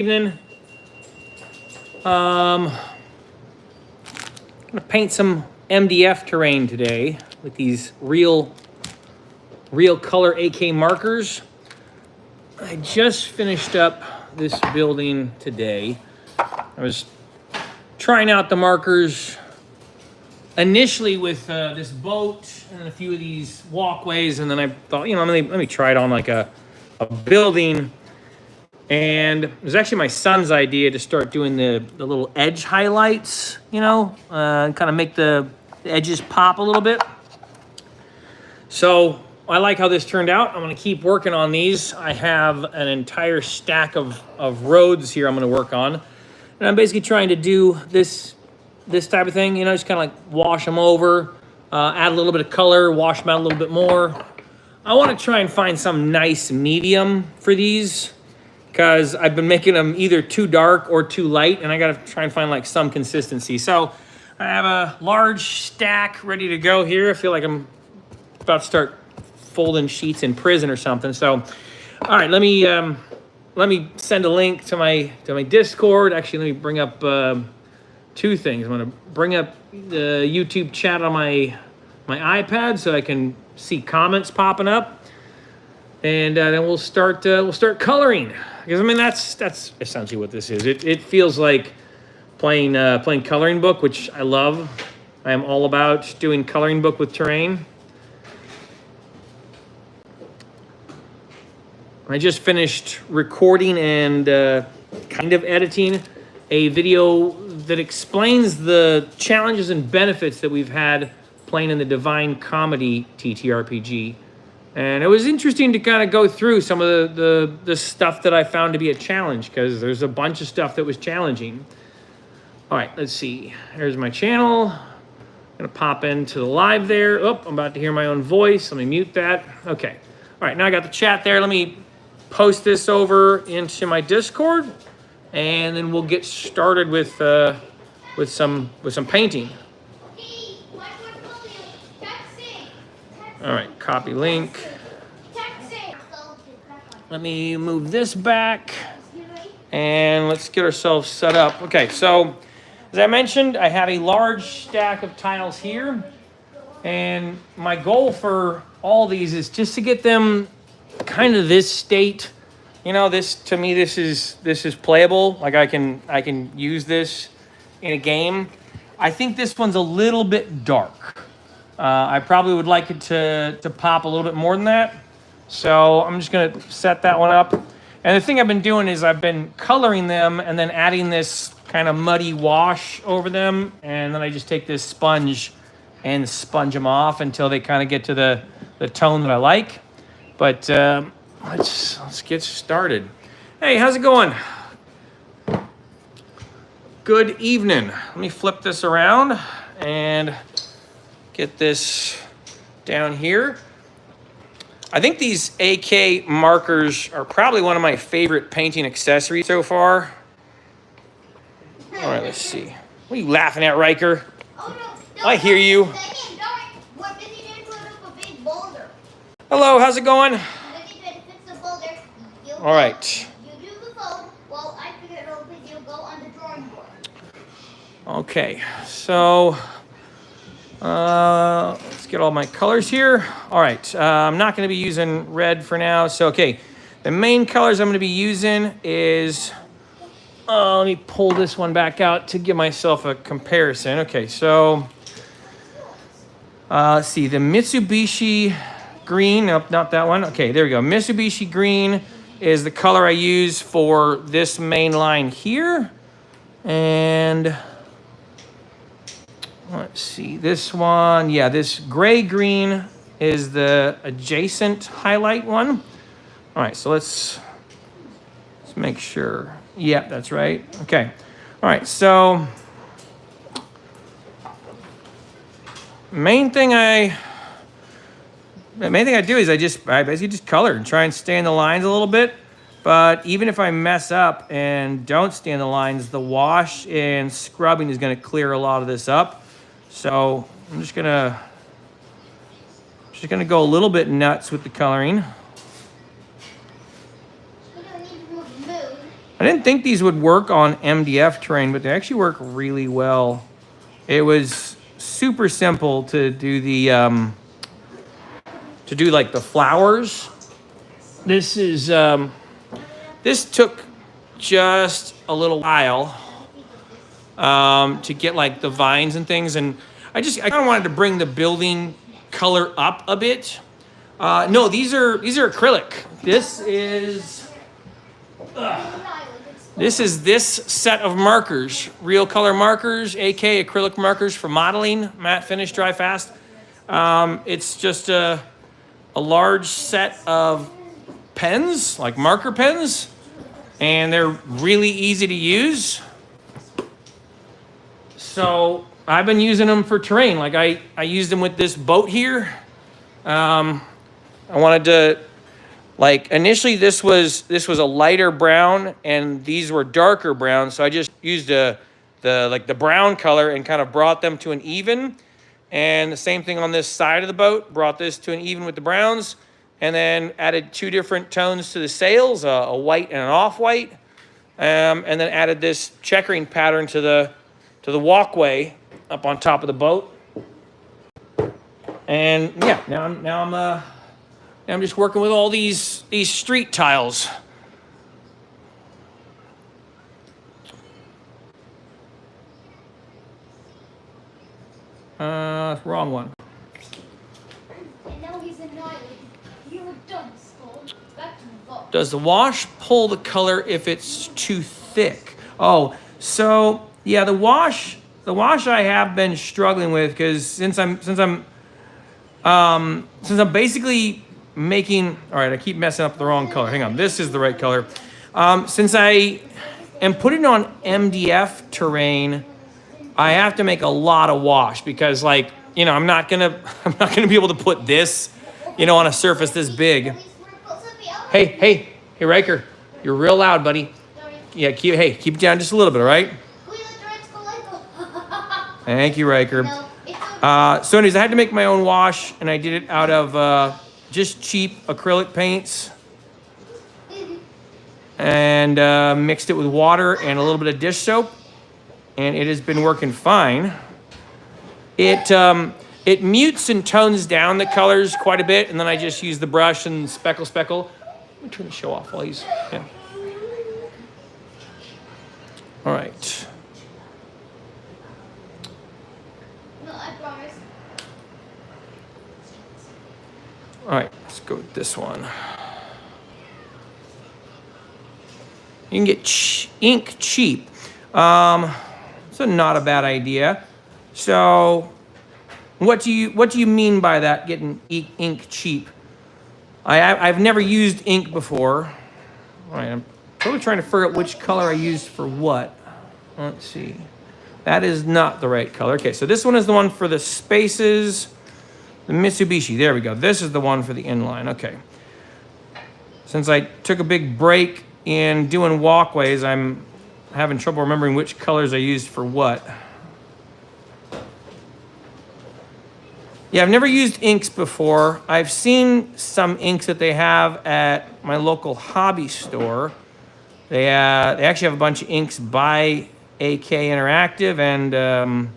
Evening. I'm gonna paint some MDF terrain today with these real color AK markers. I just finished up this building today. I was trying out the markers initially with this boat and a few of these walkways, and then I thought, let me try it on like a building. And it was actually my son's idea to start doing the little edge highlights, kind of make the edges pop a little bit. So I like how this turned out. I'm gonna keep working on these. I have an entire stack of roads here I'm gonna work on. And I'm basically trying to do this type of thing, just kind of like wash them over, add a little bit of color, wash them out a little bit more. I wanna try and find some nice medium for these, because I've been making them either too dark or too light, and I gotta try and find like some consistency. So I have a large stack ready to go here. I feel like I'm about to start folding sheets in prison or something. So, all right, let me send a link to my Discord. Actually, let me bring up two things. I'm gonna bring up the YouTube chat on my iPad so I can see comments popping up, and then we'll start coloring. Because that's essentially what this is. It feels like playing coloring book, which I love. I am all about doing coloring book with terrain. I just finished recording and kind of editing a video that explains the challenges and benefits that we've had playing in the Divine Comedy TTRPG. And it was interesting to kind of go through some of the stuff that I found to be a challenge, because there's a bunch of stuff that was challenging. All right, let's see. Here's my channel. I'm gonna pop into the live there. Oh, I'm about to hear my own voice. Let me mute that. Okay. All right, now I got the chat there. Let me post this over into my Discord, and then we'll get started with some painting. All right, copy link. Let me move this back, and let's get ourselves set up. Okay, so as I mentioned, I have a large stack of tiles here, and my goal for all these is just to get them kind of this state. This to me, this is playable. Like I can use this in a game. I think this one's a little bit dark. I probably would like it to pop a little bit more than that. So I'm just gonna set that one up. And the thing I've been doing is I've been coloring them and then adding this kind of muddy wash over them. And then I just take this sponge and sponge them off until they kind of get to the tone that I like. But let's get started. Hey, how's it going? Good evening. Let me flip this around and get this down here. I think these AK markers are probably one of my favorite painting accessories so far. All right, let's see. What are you laughing at, Riker? I hear you. Hello, how's it going? All right. Okay, so let's get all my colors here. All right, I'm not going to be using red for now. So, okay, the main colors I'm going to be using is, let me pull this one back out to give myself a comparison. Okay, so let's see, the Mitsubishi green, nope, not that one. Okay, there we go. Mitsubishi green is the color I use for this main line here. And let's see, this one, yeah, this gray-green is the adjacent highlight one. All right, so let's make sure. Yeah, that's right. Okay. All right, so the main thing I do is I basically just color and try and stay in the lines a little bit. But even if I mess up and don't stay in the lines, the wash and scrubbing is going to clear a lot of this up. So I'm just gonna go a little bit nuts with the coloring. I didn't think these would work on MDF terrain, but they actually work really well. It was super simple to do the like the flowers. This is this took just a little while to get like the vines and things, and I kind of wanted to bring the building color up a bit. No, these are acrylic. This is this set of markers, real color markers, aka acrylic markers for modeling, matte finish, dry fast. It's just a large set of pens, like marker pens, and they're really easy to use. So I've been using them for terrain. Like I used them with this boat here. I wanted to, like, initially this was a lighter brown and these were darker brown. So I just used the brown color and kind of brought them to an even. And the same thing on this side of the boat, brought this to an even with the browns, and then added 2 different tones to the sails, a white and an off-white, and then added this checkering pattern to the walkway up on top of the boat. And yeah, now I'm just working with all these street tiles. Wrong one. And now he's annihilated. You were done, Skull. Back to the vault. Does the wash pull the color if it's too thick? Oh, so yeah, the wash I have been struggling with, because since I'm basically making, all right, I keep messing up the wrong color. Hang on, this is the right color. Since I am putting on MDF terrain, I have to make a lot of wash, because, like, you know, I'm not gonna be able to put this, you know, on a surface this big. Hey, Riker, you're real loud, buddy. Yeah, keep it down just a little bit, all right? Thank you, Riker. So anyways, I had to make my own wash, and I did it out of just cheap acrylic paints, and mixed it with water and a little bit of dish soap, and it has been working fine. It mutes and tones down the colors quite a bit, and then I just use the brush and speckle. Let me turn the show off while he's, yeah. All right. No, I promise. All right, let's go with this one. You can get ink cheap. So not a bad idea. So what do you mean by that, getting ink cheap? I've never used ink before. All right, I'm totally trying to figure out which color I used for what. Let's see. That is not the right color. Okay, so this one is the one for the spaces. The Mitsubishi, there we go. This is the one for the inline, okay. Since I took a big break in doing walkways, I'm having trouble remembering which colors I used for what. Yeah, I've never used inks before. I've seen some inks that they have at my local hobby store. They actually have a bunch of inks by AK Interactive and I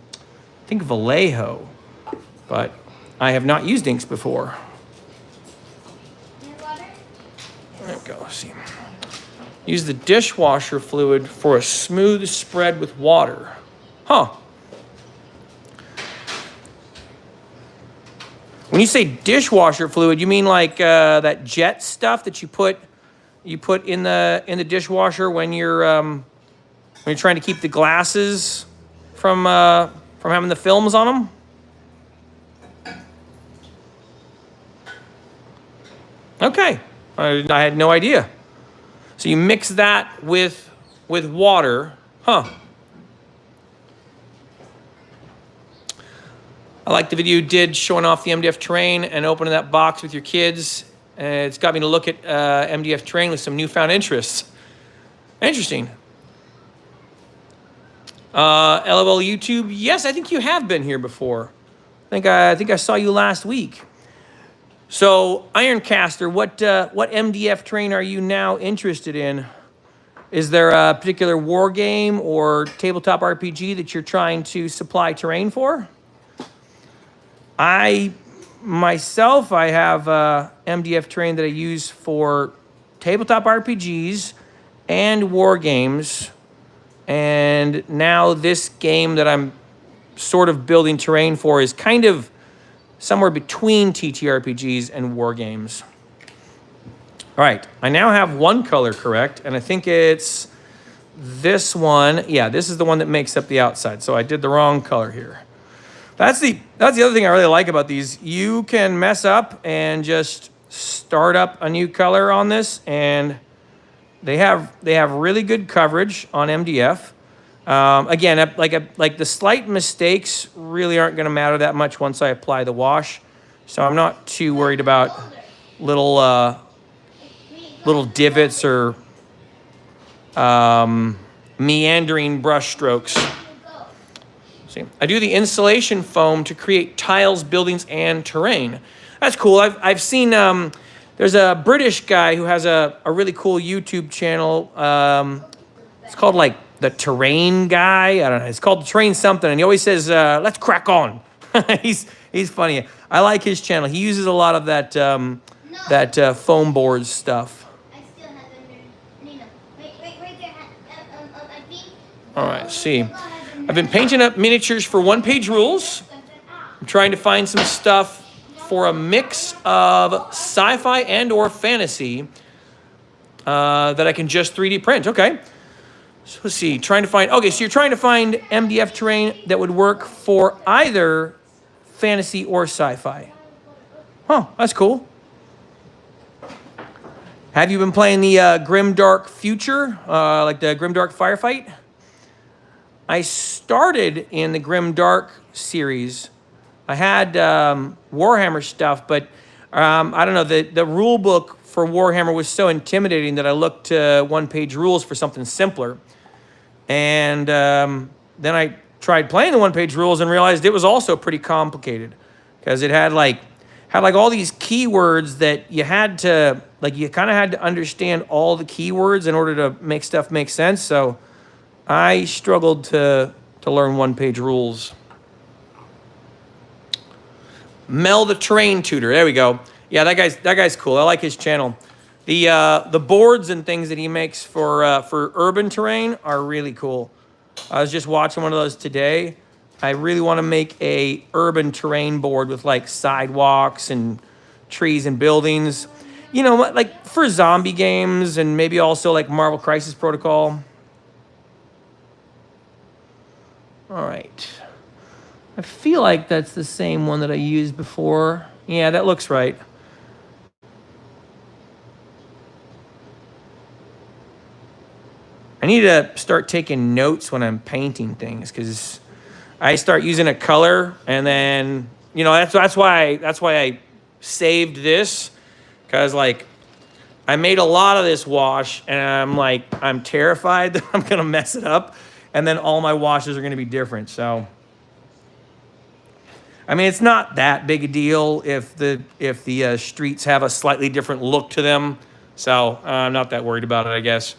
think Vallejo, but I have not used inks before. There we go, let's see. Use the dishwasher fluid for a smooth spread with water. Huh. When you say dishwasher fluid, you mean like that jet stuff that you put in the dishwasher when you're trying to keep the glasses from having the films on them? Okay, I had no idea. So you mix that with water, huh? I like the video you did showing off the MDF terrain and opening that box with your kids. It's got me to look at MDF terrain with some newfound interests. Interesting. LOL YouTube, yes, I think you have been here before. I think I saw you last week. So Ironcaster, what MDF terrain are you now interested in? Is there a particular war game or tabletop RPG that you're trying to supply terrain for? Myself, I have MDF terrain that I use for tabletop RPGs and war games. And now this game that I'm sort of building terrain for is kind of somewhere between TTRPGs and war games. All right, I now have one color correct, and I think it's this one. Yeah, this is the one that makes up the outside, so I did the wrong color here. That's the other thing I really like about these. You can mess up and just start up a new color on this, and they have really good coverage on MDF. Again, like the slight mistakes really aren't going to matter that much once I apply the wash, so I'm not too worried about little divots or meandering brush strokes. See, I do the insulation foam to create tiles, buildings, and terrain. That's cool. I've seen, there's a British guy who has a really cool YouTube channel. It's called like the Terrain Guy. I don't know. It's called Terrain something. And he always says, let's crack on. He's funny. I like his channel. He uses a lot of that, foam board stuff. I still have under Nina. Wait there. I think. All right, see. I've been painting up miniatures for one-page rules. I'm trying to find some stuff for a mix of sci-fi and or fantasy that I can just 3D print. Okay. So let's see, okay, so you're trying to find MDF terrain that would work for either fantasy or sci-fi. Huh, that's cool. Have you been playing the Grimdark Future, like the Grimdark Firefight? I started in the Grimdark series. I had Warhammer stuff, but I don't know, the rule book for Warhammer was so intimidating that I looked to one-page rules for something simpler. And then I tried playing the one-page rules and realized it was also pretty complicated because it had like all these keywords that you had to, like, you kind of had to understand all the keywords in order to make stuff make sense. So I struggled to learn one-page rules. Mel the Terrain Tutor. There we go. Yeah, that guy's cool. I like his channel. The boards and things that he makes for urban terrain are really cool. I was just watching one of those today. I really want to make a urban terrain board with like sidewalks and trees and buildings. You know, like for zombie games and maybe also like Marvel Crisis Protocol. All right. I feel like that's the same one that I used before. Yeah, that looks right. I need to start taking notes when I'm painting things because I start using a color and then, you know, that's why I saved this, because like I made a lot of this wash and I'm terrified that I'm gonna mess it up, and then all my washes are gonna be different. So I mean, it's not that big a deal if the streets have a slightly different look to them. So I'm not that worried about it, I guess.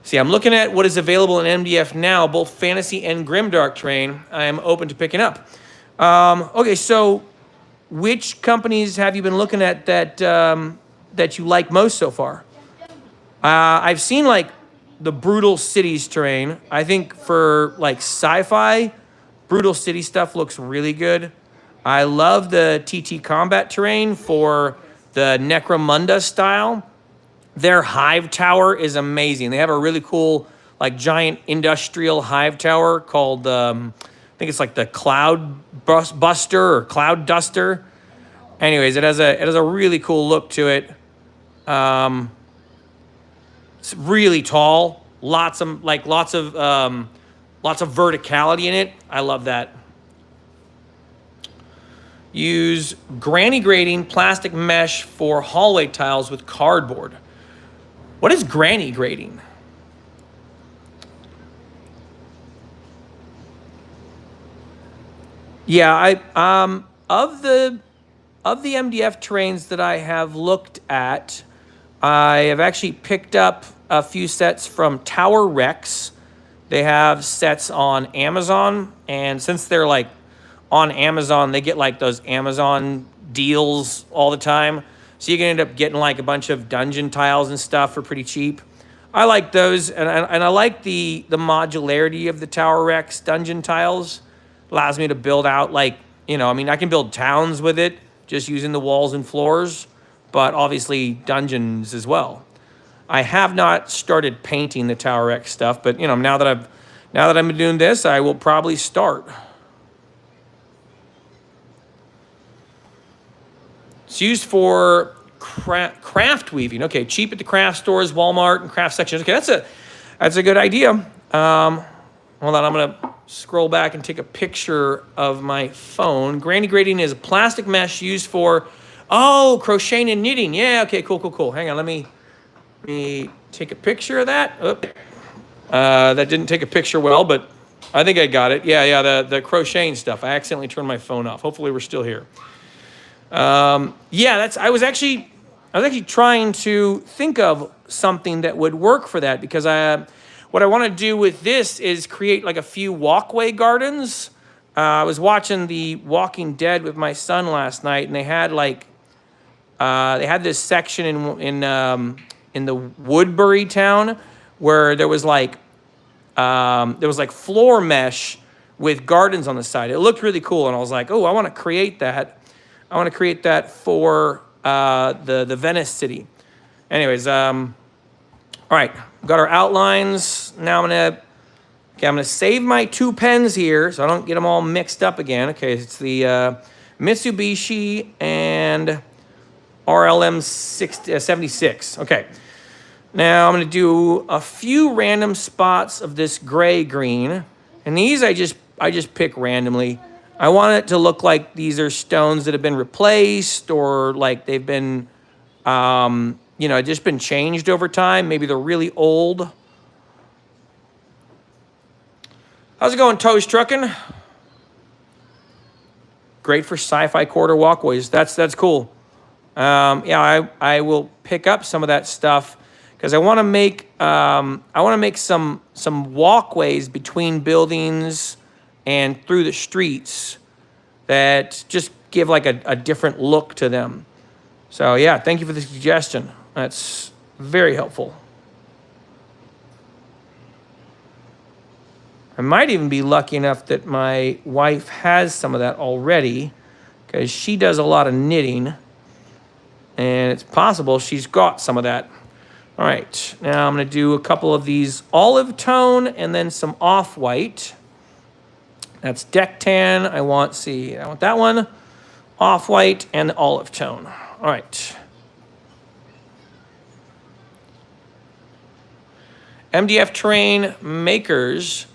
See, I'm looking at what is available in MDF now, both fantasy and grimdark terrain. I am open to picking up. Okay, so which companies have you been looking at that you like most so far? I've seen like the Brutal Cities terrain. I think for like sci-fi, Brutal City stuff looks really good. I love the TTCombat terrain for the Necromunda style. Their hive tower is amazing. They have a really cool, like, giant industrial hive tower called, I think it's like the Cloud Buster or Cloud Duster. Anyways, it has a really cool look to it. It's really tall, lots of verticality in it. I love that. Use granny grading plastic mesh for hallway tiles with cardboard. What is granny grading? Yeah, of the MDF terrains that I have looked at, I have actually picked up a few sets from Tower Rex. They have sets on Amazon, and since they're like on Amazon, they get like those Amazon deals all the time. So you can end up getting like a bunch of dungeon tiles and stuff for pretty cheap. I like those, and I like the modularity of the Tower Rex dungeon tiles. Allows me to build out like, you know, I mean, I can build towns with it just using the walls and floors, but obviously dungeons as well. I have not started painting the Tower Rex stuff, but you know, now that I'm doing this, I will probably start. It's used for craft weaving. Okay, cheap at the craft stores, Walmart, and craft sections. Okay, that's a good idea. Hold on, I'm gonna scroll back and take a picture of my phone. Granny grating is a plastic mesh used for, crocheting and knitting. Yeah, okay, cool. Hang on, let me take a picture of that. That didn't take a picture well, but I think I got it. Yeah, the crocheting stuff. I accidentally turned my phone off. Hopefully we're still here. I was actually trying to think of something that would work for that, because what I want to do with this is create like a few walkway gardens. I was watching The Walking Dead with my son last night, and they had this section in the Woodbury town where there was like floor mesh with gardens on the side. It looked really cool, and I was like, oh, I want to create that. I want to create that for the Venice city. Anyways, all right, got our outlines. Now I'm gonna save my 2 pens here so I don't get them all mixed up again. Okay, it's the Mitsubishi and RLM 76. Okay, now I'm gonna do a few random spots of this gray green, and these I just pick randomly. I want it to look like these are stones that have been replaced, or like they've been, just been changed over time. Maybe they're really old. How's it going, Toes Trucking? Great for sci-fi corridor walkways. That's cool. I will pick up some of that stuff because I want to make some walkways between buildings and through the streets that just give like a different look to them. So yeah, thank you for the suggestion. That's very helpful. I might even be lucky enough that my wife has some of that already, because she does a lot of knitting, and it's possible she's got some of that. All right, now I'm gonna do a couple of these olive tone and then some off-white. That's deck tan. I want that one, off-white and olive tone. All right. MDF terrain makers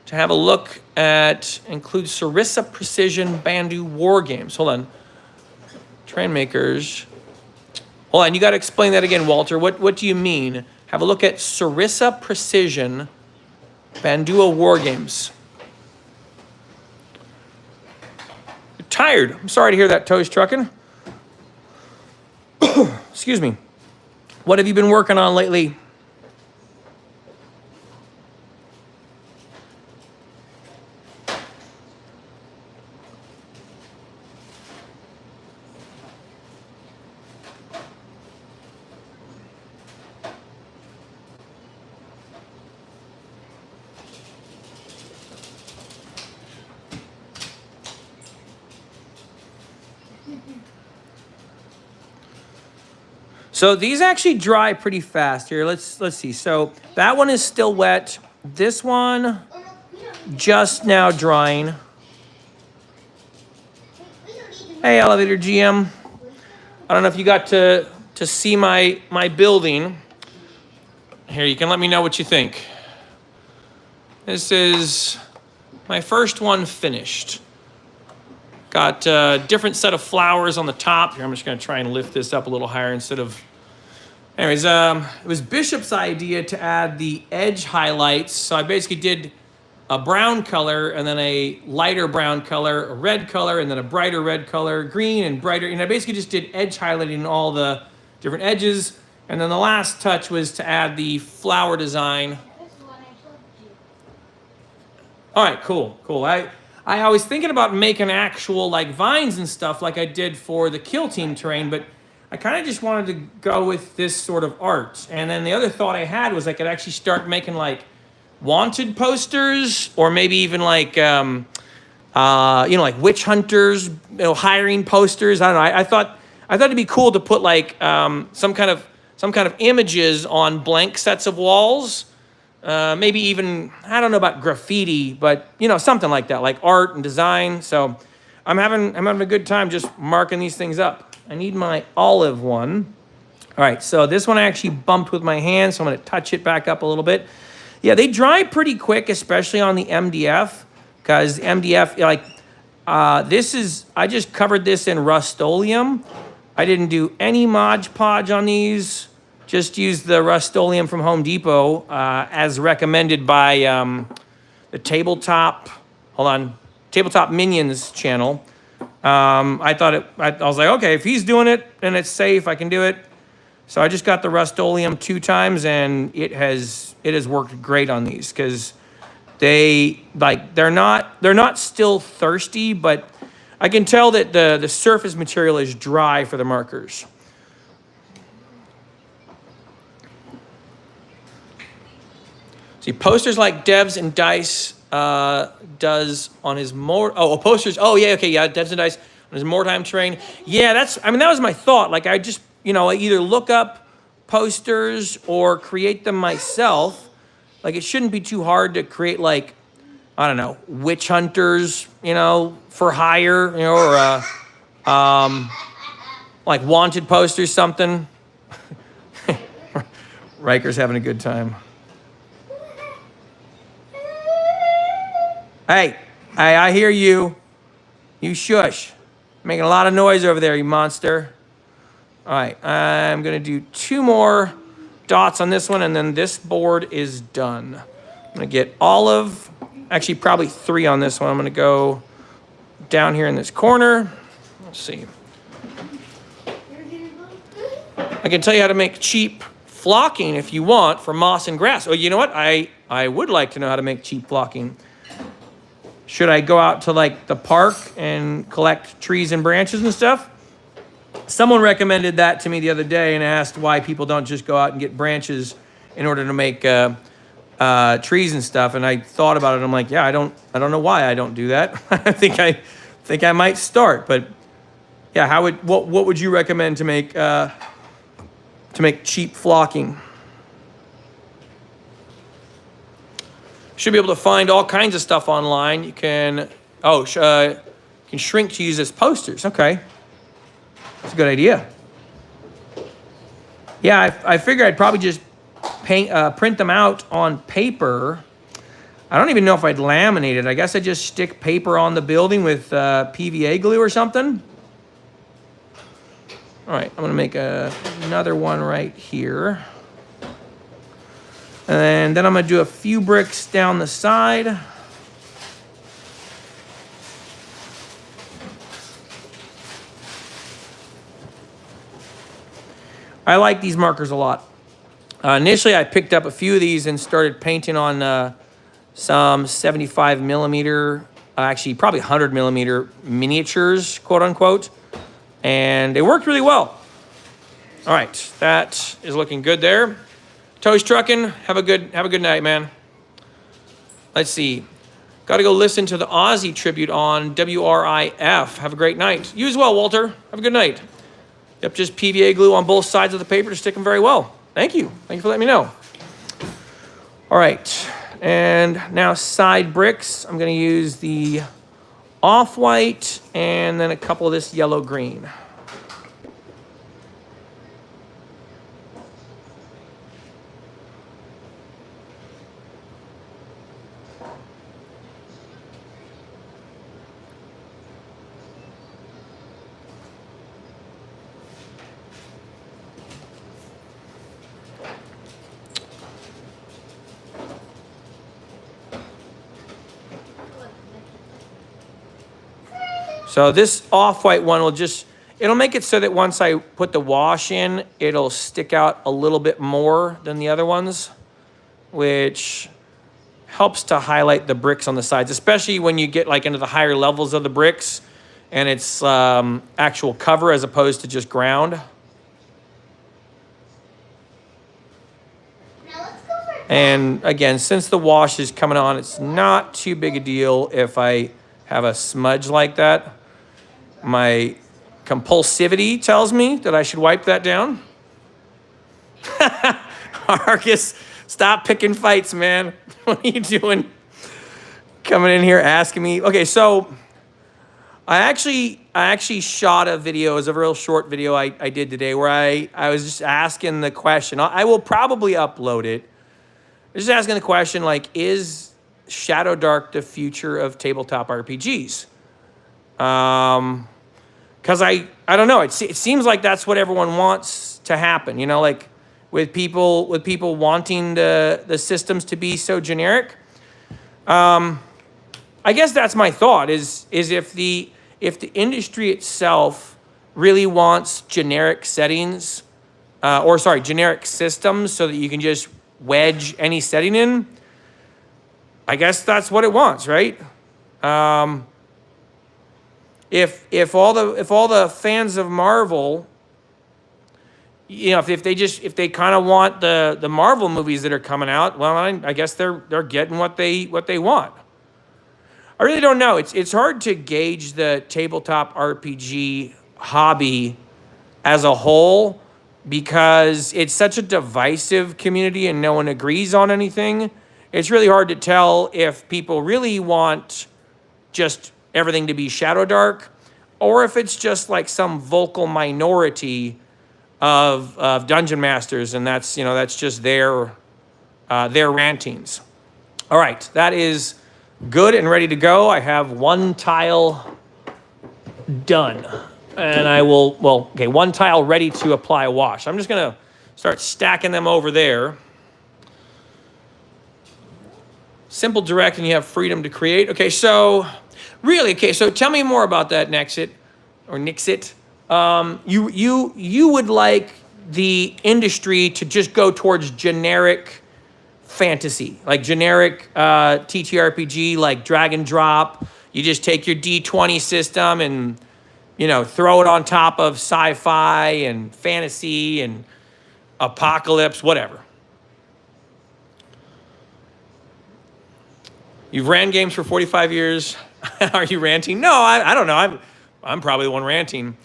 to have a look at include Sarissa Precision Bandu War Games. Hold on. Terrain makers. Hold on, you got to explain that again, Walter. What do you mean? Have a look at Sarissa Precision Bandua War Games. You're tired. I'm sorry to hear that, Toes Trucking. Excuse me. What have you been working on lately? So these actually dry pretty fast here. Let's see. So that one is still wet. This one just now drying. Hey, Elevator GM. I don't know if you got to see my building. Here, you can let me know what you think. This is my first one finished. Got a different set of flowers on the top. Here, I'm just going to try and lift this up a little higher instead of... Anyways, it was Bishop's idea to add the edge highlights. So I basically did a brown color and then a lighter brown color, a red color, and then a brighter red color, green and brighter. And I basically just did edge highlighting all the different edges. And then the last touch was to add the flower design. All right, cool, cool. I was thinking about making actual like vines and stuff like I did for the Kill Team terrain, but I kind of just wanted to go with this sort of art. And then the other thought I had was I could actually start making like wanted posters, or maybe even like like witch hunters, hiring posters. I don't know. I thought it'd be cool to put like some kind of images on blank sets of walls. Maybe even, I don't know about graffiti, but something like that, like art and design. So I'm having a good time just marking these things up. I need my olive one. All right, so this one I actually bumped with my hand, so I'm gonna touch it back up a little bit. Yeah, they dry pretty quick, especially on the MDF, because MDF, like, I just covered this in Rust-Oleum. I didn't do any Mod Podge on these. Just use the Rust-Oleum from Home Depot as recommended by the Tabletop Minions channel. I was like, okay, if he's doing it and it's safe, I can do it. So I just got the Rust-Oleum 2 times, and it has worked great on these because they're not still thirsty, but I can tell that the surface material is dry for the markers. See, posters like Devs and Dice does on his posters. Oh yeah, okay, yeah, Devs and Dice on his Mortime terrain. Yeah, that was my thought. Like I just either look up posters or create them myself. Like it shouldn't be too hard to create like, I don't know, witch hunters, for hire, or like wanted posters, something. Riker's having a good time. Hey, I hear you. You shush. Making a lot of noise over there, you monster. All right, I'm gonna do 2 more dots on this one, and then this board is done. I'm gonna get olive, actually probably 3 on this one. I'm gonna go down here in this corner. Let's see. I can tell you how to make cheap flocking if you want for moss and grass. Oh, you know what? I would like to know how to make cheap flocking. Should I go out to like the park and collect trees and branches and stuff? Someone recommended that to me the other day and asked why people don't just go out and get branches in order to make trees and stuff. And I thought about it. I'm like, yeah, I don't know why I don't do that. I think I might start. But yeah, what would you recommend to make cheap flocking? Should be able to find all kinds of stuff online. You can shrink to use as posters. Okay, that's a good idea. Yeah, I figure I'd probably just print them out on paper. I don't even know if I'd laminate it. I guess I'd just stick paper on the building with PVA glue or something. All right, I'm gonna make another one right here. And then I'm gonna do a few bricks down the side. I like these markers a lot. Initially, I picked up a few of these and started painting on some 75 millimeter, actually probably 100 millimeter miniatures, quote unquote. And it worked really well. All right, that is looking good there. Toast trucking, have a good night, man. Let's see. Got to go listen to the Aussie tribute on WRIF. Have a great night. You as well, Walter. Have a good night. Yep, just PVA glue on both sides of the paper to stick them very well. Thank you. Thank you for letting me know. All right, and now side bricks. I'm going to use the off-white and then a couple of this yellow-green. So this off-white one it'll make it so that once I put the wash in, it'll stick out a little bit more than the other ones, which helps to highlight the bricks on the sides, especially when you get like into the higher levels of the bricks and it's actual cover as opposed to just ground. Now let's go for And again, since the wash is coming on, it's not too big a deal if I have a smudge like that. My compulsivity tells me that I should wipe that down. Arcus, stop picking fights, man. What are you doing? Coming in here asking me. Okay, so I actually shot a video. It was a real short video I did today where I was just asking the question. I will probably upload it. Just asking the question, like, is Shadow Dark the future of tabletop RPGs? Because I don't know. It seems like that's what everyone wants to happen. You know, like with people wanting the systems to be so generic. I guess that's my thought. Is if the industry itself really wants generic settings, generic systems, so that you can just wedge any setting in. I guess that's what it wants, right? If all the fans of Marvel, you know, if they kind of want the Marvel movies that are coming out, well, I guess they're getting what they want. I really don't know. It's hard to gauge the tabletop RPG hobby as a whole because it's such a divisive community and no one agrees on anything. It's really hard to tell if people really want just everything to be Shadow Dark, or if it's just like some vocal minority of dungeon masters, and that's just their rantings. All right, that is good and ready to go. I have one tile done, and I will one tile ready to apply a wash. I'm just gonna start stacking them over there. Simple, direct, and you have freedom to create. Okay, so tell me more about that, Nixit. You would like the industry to just go towards generic fantasy, like generic TTRPG, like drag and drop. You just take your D20 system and, you know, throw it on top of sci-fi and fantasy and apocalypse, whatever. You've ran games for 45 years. Are you ranting? No, I don't know. I'm probably the one ranting.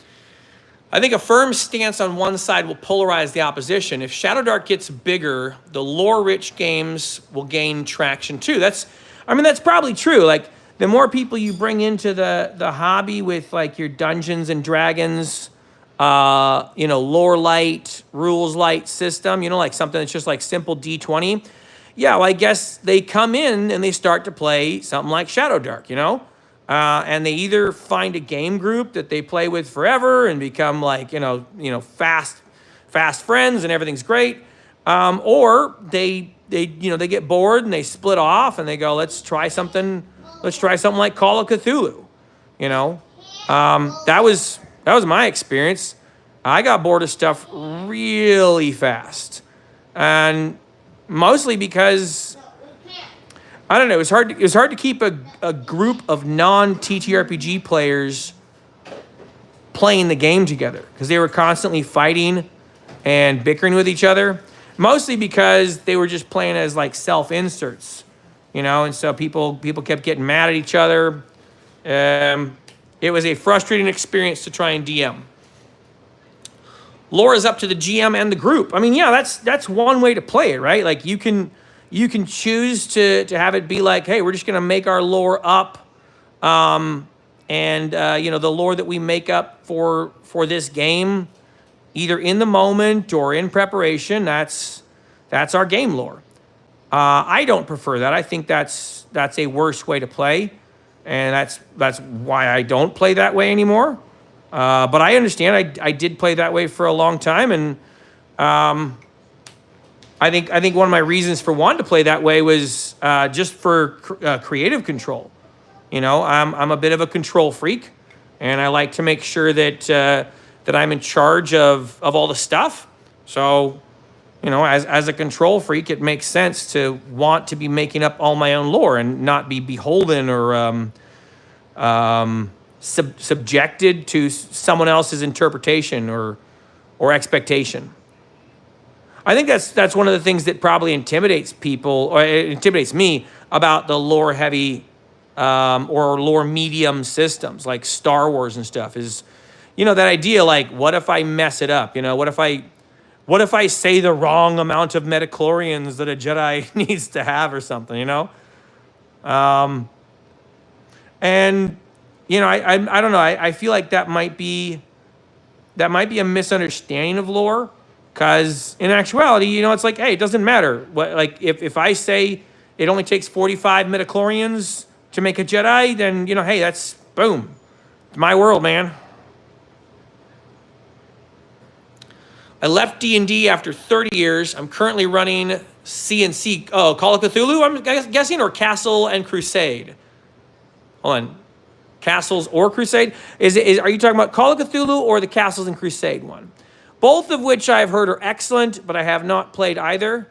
I think a firm stance on one side will polarize the opposition. If Shadow Dark gets bigger, the lore-rich games will gain traction too. That's probably true. Like, the more people you bring into the hobby with like your Dungeons and Dragons, lore light, rules light system, like something that's just like simple D20. Yeah, well, I guess they come in and they start to play something like Shadow Dark, and they either find a game group that they play with forever and become like, fast friends and everything's great, or they get bored and they split off and they go, let's try something like Call of Cthulhu, that was my experience. I got bored of stuff really fast, and mostly because, I don't know, it was hard to keep a group of non-TTRPG players playing the game together because they were constantly fighting and bickering with each other, mostly because they were just playing as like self-inserts, and so people kept getting mad at each other. It was a frustrating experience to try and DM. Lore is up to the GM and the group. I mean, yeah, that's one way to play it, right? Like you can choose to have it be like, hey, we're just gonna make our lore up, and the lore that we make up for this game, either in the moment or in preparation, that's our game lore. I don't prefer that. I think that's a worse way to play, and that's why I don't play that way anymore. But I understand. I did play that way for a long time, and I think one of my reasons for wanting to play that way was just for creative control. I'm a bit of a control freak, and I like to make sure that that I'm in charge of all the stuff. So, you know, as a control freak, it makes sense to want to be making up all my own lore and not be beholden or subjected to someone else's interpretation or expectation. I think that's one of the things that probably intimidates people, or it intimidates me about the lore heavy or lore medium systems like Star Wars and stuff is, you know, that idea like, what if I mess it up? You know, what if I say the wrong amount of metachlorians that a Jedi needs to have or something, you know? And, you know, I don't know. I feel like that might be a misunderstanding of lore, because in actuality, you know, it's like, hey, it doesn't matter. What, like, if I say it only takes 45 metachlorians to make a Jedi, then, you know, hey, that's, boom. It's my world, man. I left D&D after 30 years. I'm currently running C&C, Call of Cthulhu, I'm guessing, or Castle and Crusade. Hold on. Castles or Crusade? Are you talking about Call of Cthulhu or the Castles and Crusade one? Both of which I've heard are excellent, but I have not played either.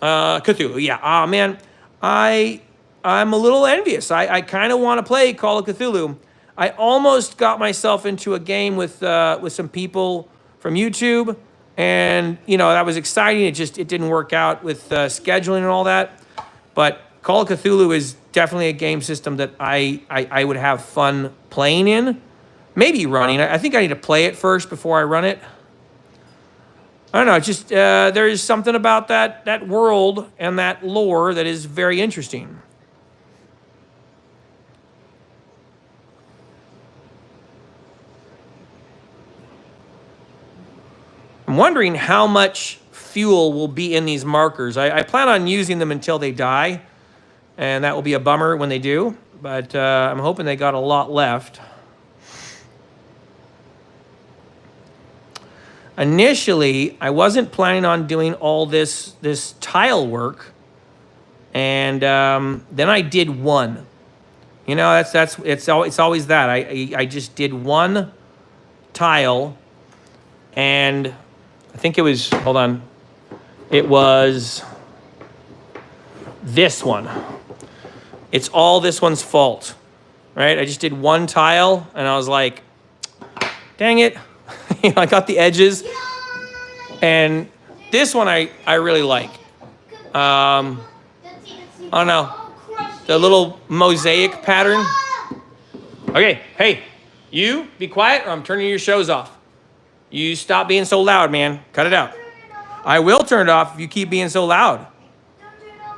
Cthulhu, yeah. Man, I'm a little envious. I kind of want to play Call of Cthulhu. I almost got myself into a game with some people from YouTube, and you know, that was exciting. It didn't work out with scheduling and all that. But Call of Cthulhu is definitely a game system that I would have fun playing in, maybe running. I think I need to play it first before I run it. I don't know. Just there is something about that world and that lore that is very interesting. I'm wondering how much fuel will be in these markers. I plan on using them until they die, and that will be a bummer when they do, but I'm hoping they got a lot left. Initially, I wasn't planning on doing all this tile work, and then I did one. You know, it's always that. I just did one tile, and I think it was, hold on, it was this one. It's all this one's fault, right? I just did one tile, and I was like, dang it. You know, I got the edges, and this one I really like. I don't know, the little mosaic pattern. Okay, hey, you be quiet, or I'm turning your shows off. You stop being so loud, man. Cut it out. I will turn it off if you keep being so loud.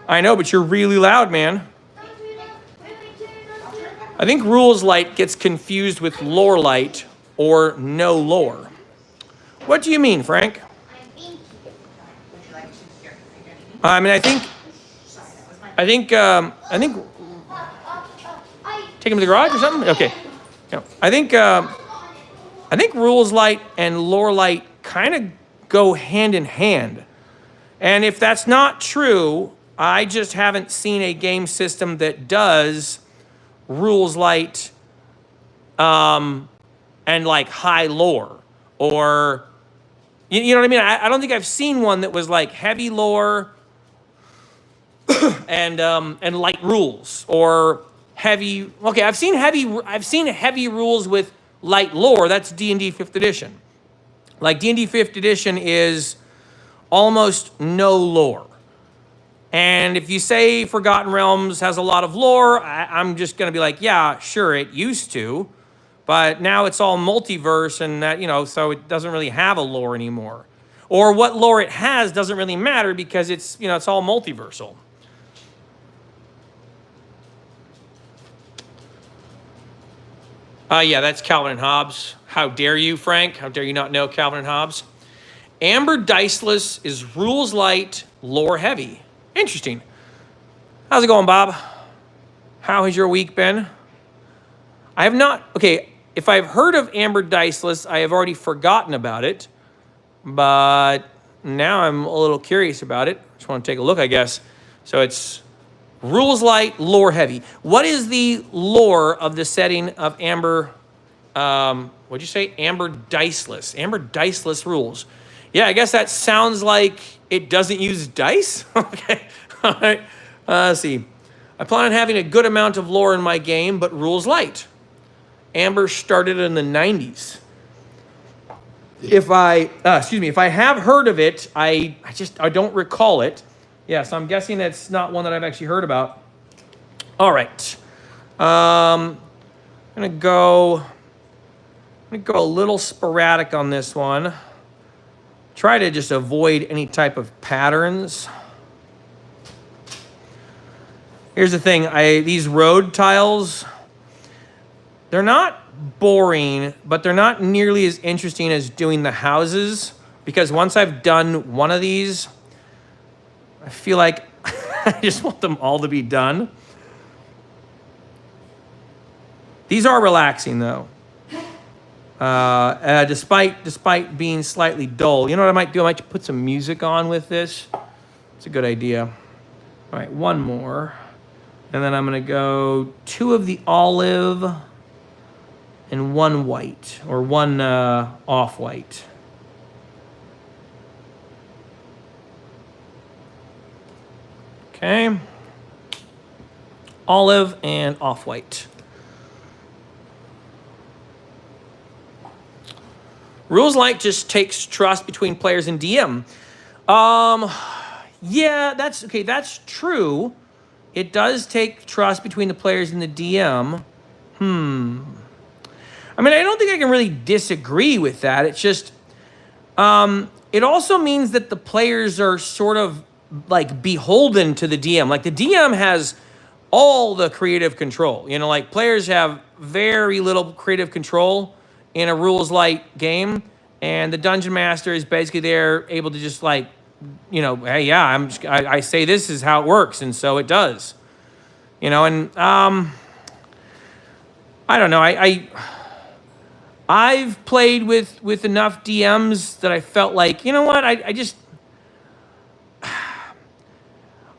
I know, but you're really loud, man. I think rules light gets confused with lore light or no lore. What do you mean, Frank? I mean, I think take him to the garage or something? Okay. Yeah. I think rules light and lore light kind of go hand in hand. And if that's not true, I just haven't seen a game system that does rules light and like high lore, or you know what I mean? I don't think I've seen one that was like heavy lore and light rules, or heavy. Okay, I've seen heavy rules with light lore. That's D&D 5th edition. Like D&D 5th edition is almost no lore. And if you say Forgotten Realms has a lot of lore, I'm just going to be like, yeah, sure, it used to. But now it's all multiverse, and that, you know, so it doesn't really have a lore anymore. Or what lore it has doesn't really matter because it's, you know, it's all multiversal. Yeah, that's Calvin and Hobbes. How dare you, Frank? How dare you not know Calvin and Hobbes? Amber Diceless is rules light, lore heavy. Interesting. How's it going, Bob? How has your week been? I have not, okay, if I've heard of Amber Diceless, I have already forgotten about it, but now I'm a little curious about it. Just want to take a look, I guess. So it's rules light, lore heavy. What is the lore of the setting of Amber What'd you say? Amber diceless. Amber diceless rules. Yeah, I guess that sounds like it doesn't use dice. Okay. All right. Let's see. I plan on having a good amount of lore in my game, but rules light. Amber started in the 90s. If I have heard of it, I don't recall it. Yeah, so I'm guessing it's not one that I've actually heard about. All right. I'm gonna go a little sporadic on this one. Try to just avoid any type of patterns. Here's the thing, these road tiles, they're not boring, but they're not nearly as interesting as doing the houses, because once I've done one of these, I feel like I just want them all to be done. These are relaxing though. Despite being slightly dull. You know what I might do? I might put some music on with this. It's a good idea. All right, one more. And then I'm gonna go 2 of the olive and 1 white, or 1 off-white. Okay. Olive and off-white. Rules Light just takes trust between players and DM. Yeah, that's true. It does take trust between the players and the DM. I mean, I don't think I can really disagree with that. It's just, it also means that the players are sort of like beholden to the DM. Like the DM has all the creative control. You know, like players have very little creative control in a rules light game, and the dungeon master is basically there, able to just like, you know, hey, yeah, I say this is how it works, and so it does. You know, and I don't know. I've played with enough DMs that I felt like, you know what,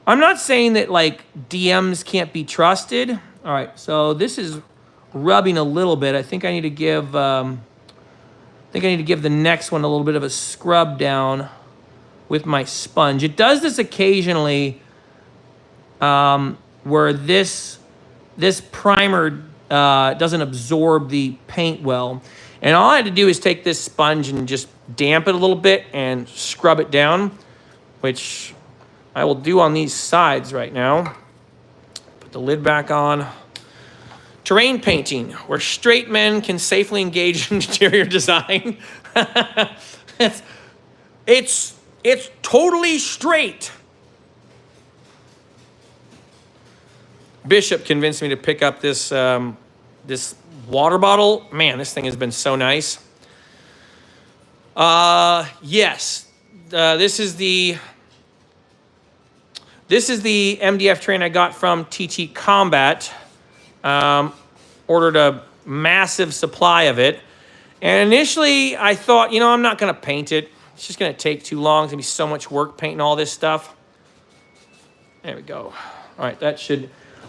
I'm not saying that like DMs can't be trusted. All right, so this is rubbing a little bit. I think I need to give the next one a little bit of a scrub down with my sponge. It does this occasionally, where this primer doesn't absorb the paint well. And all I had to do is take this sponge and just damp it a little bit and scrub it down, which I will do on these sides right now. Put the lid back on. Terrain painting, where straight men can safely engage in interior design. It's totally straight. Bishop convinced me to pick up this this water bottle. Man, this thing has been so nice. Yes, this is the MDF train I got from TTCombat. Ordered a massive supply of it. And initially I thought, you know, I'm not going to paint it. It's just going to take too long. It's going to be so much work painting all this stuff. There we go. All right,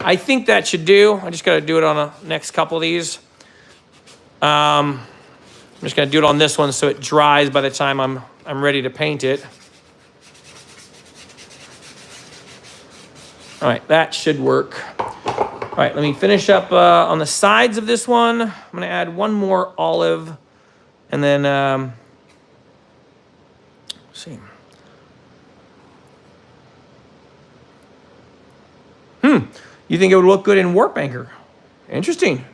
I think that should do. I just got to do it on the next couple of these. I'm just going to do it on this one so it dries by the time I'm ready to paint it. All right, that should work. All right, let me finish up on the sides of this one. I'm going to add 1 more olive, and then, let's see. You think it would look good in Warp Anchor? Interesting.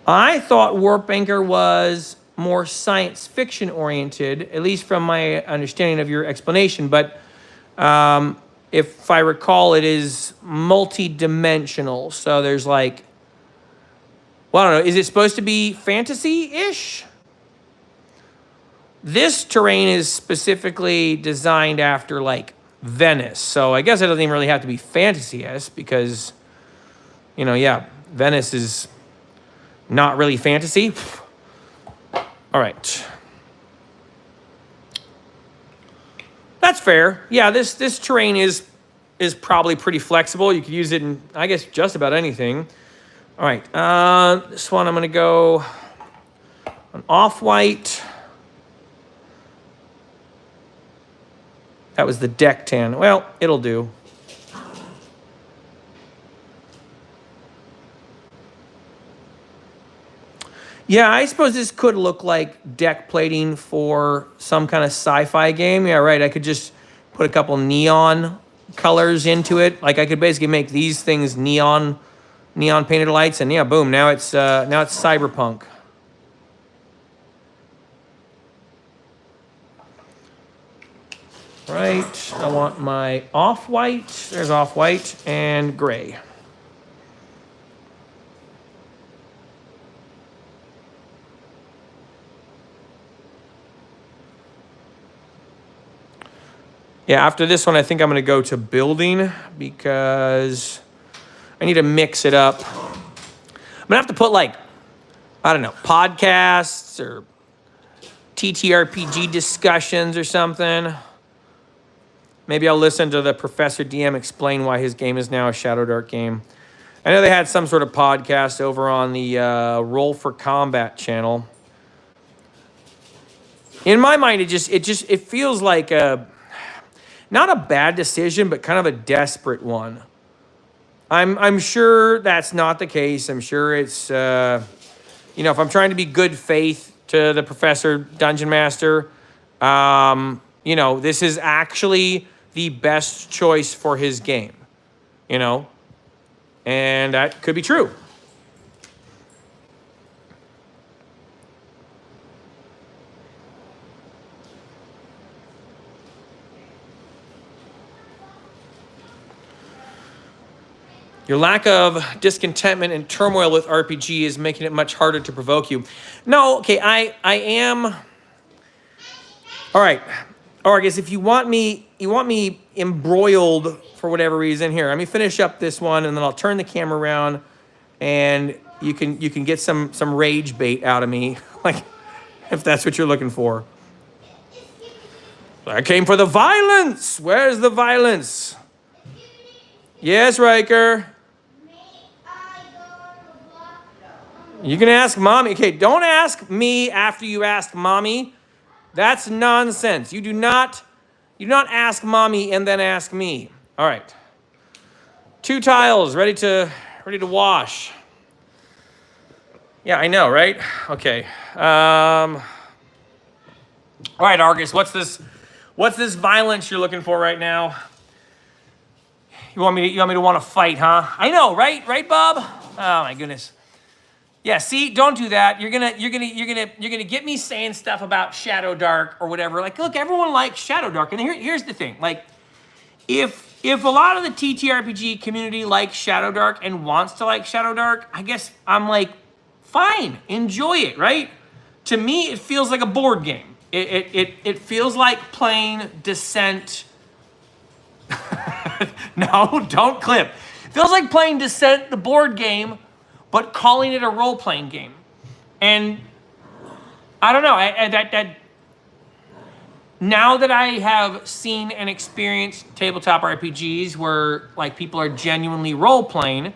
I thought Warp Anchor was more science fiction oriented, at least from my understanding of your explanation, but if I recall, it is multi-dimensional. So there's like, well, I don't know, is it supposed to be fantasy-ish? This terrain is specifically designed after like Venice. So I guess it doesn't even really have to be fantasy-esque because, you know, yeah, Venice is not really fantasy. All right. That's fair. Yeah, this terrain is probably pretty flexible. You could use it in, I guess, just about anything. All right, this one I'm gonna go an off-white. That was the deck tan. Well, it'll do. Yeah, I suppose this could look like deck plating for some kind of sci-fi game. Yeah, right. I could just put a couple neon colors into it. Like I could basically make these things neon painted lights, and yeah, boom. Now it's cyberpunk. Right. I want my off-white. There's off-white and gray. Yeah, after this one, I think I'm going to go to building because I need to mix it up. I'm going to have to put like, I don't know, podcasts or TTRPG discussions or something. Maybe I'll listen to the Professor DM explain why his game is now a Shadow Dark game. I know they had some sort of podcast over on the Roll for Combat channel. In my mind, it feels like not a bad decision, but kind of a desperate one. I'm sure that's not the case. I'm sure it's if I'm trying to be good faith to the Professor Dungeon Master, this is actually the best choice for his game, and that could be true. Your lack of discontentment and turmoil with RPG is making it much harder to provoke you. No, okay, I am. All right, I guess if you want me embroiled for whatever reason, here, let me finish up this one, and then I'll turn the camera around, and you can get some rage bait out of me, like if that's what you're looking for. I came for the violence. Where's the violence? Yes, Riker. You can ask mommy. Okay, don't ask me after you ask mommy. That's nonsense. You do not ask mommy and then ask me. All right. 2 tiles ready to wash. Yeah, I know, right? Okay. All right, Argus, what's this violence you're looking for right now? You want me to want to fight, huh? I know, right? Right, Bob? Oh my goodness. Yeah, see, don't do that. You're gonna get me saying stuff about Shadow Dark or whatever. Like, look, everyone likes Shadow Dark, and here's the thing. Like, if a lot of the TTRPG community likes Shadow Dark and wants to like Shadow Dark, I guess I'm like, fine, enjoy it, right? To me, it feels like a board game. It feels like playing Descent. No, don't clip. It feels like playing Descent, the board game, but calling it a role-playing game. And I don't know, now that I have seen and experienced tabletop RPGs where like people are genuinely role-playing,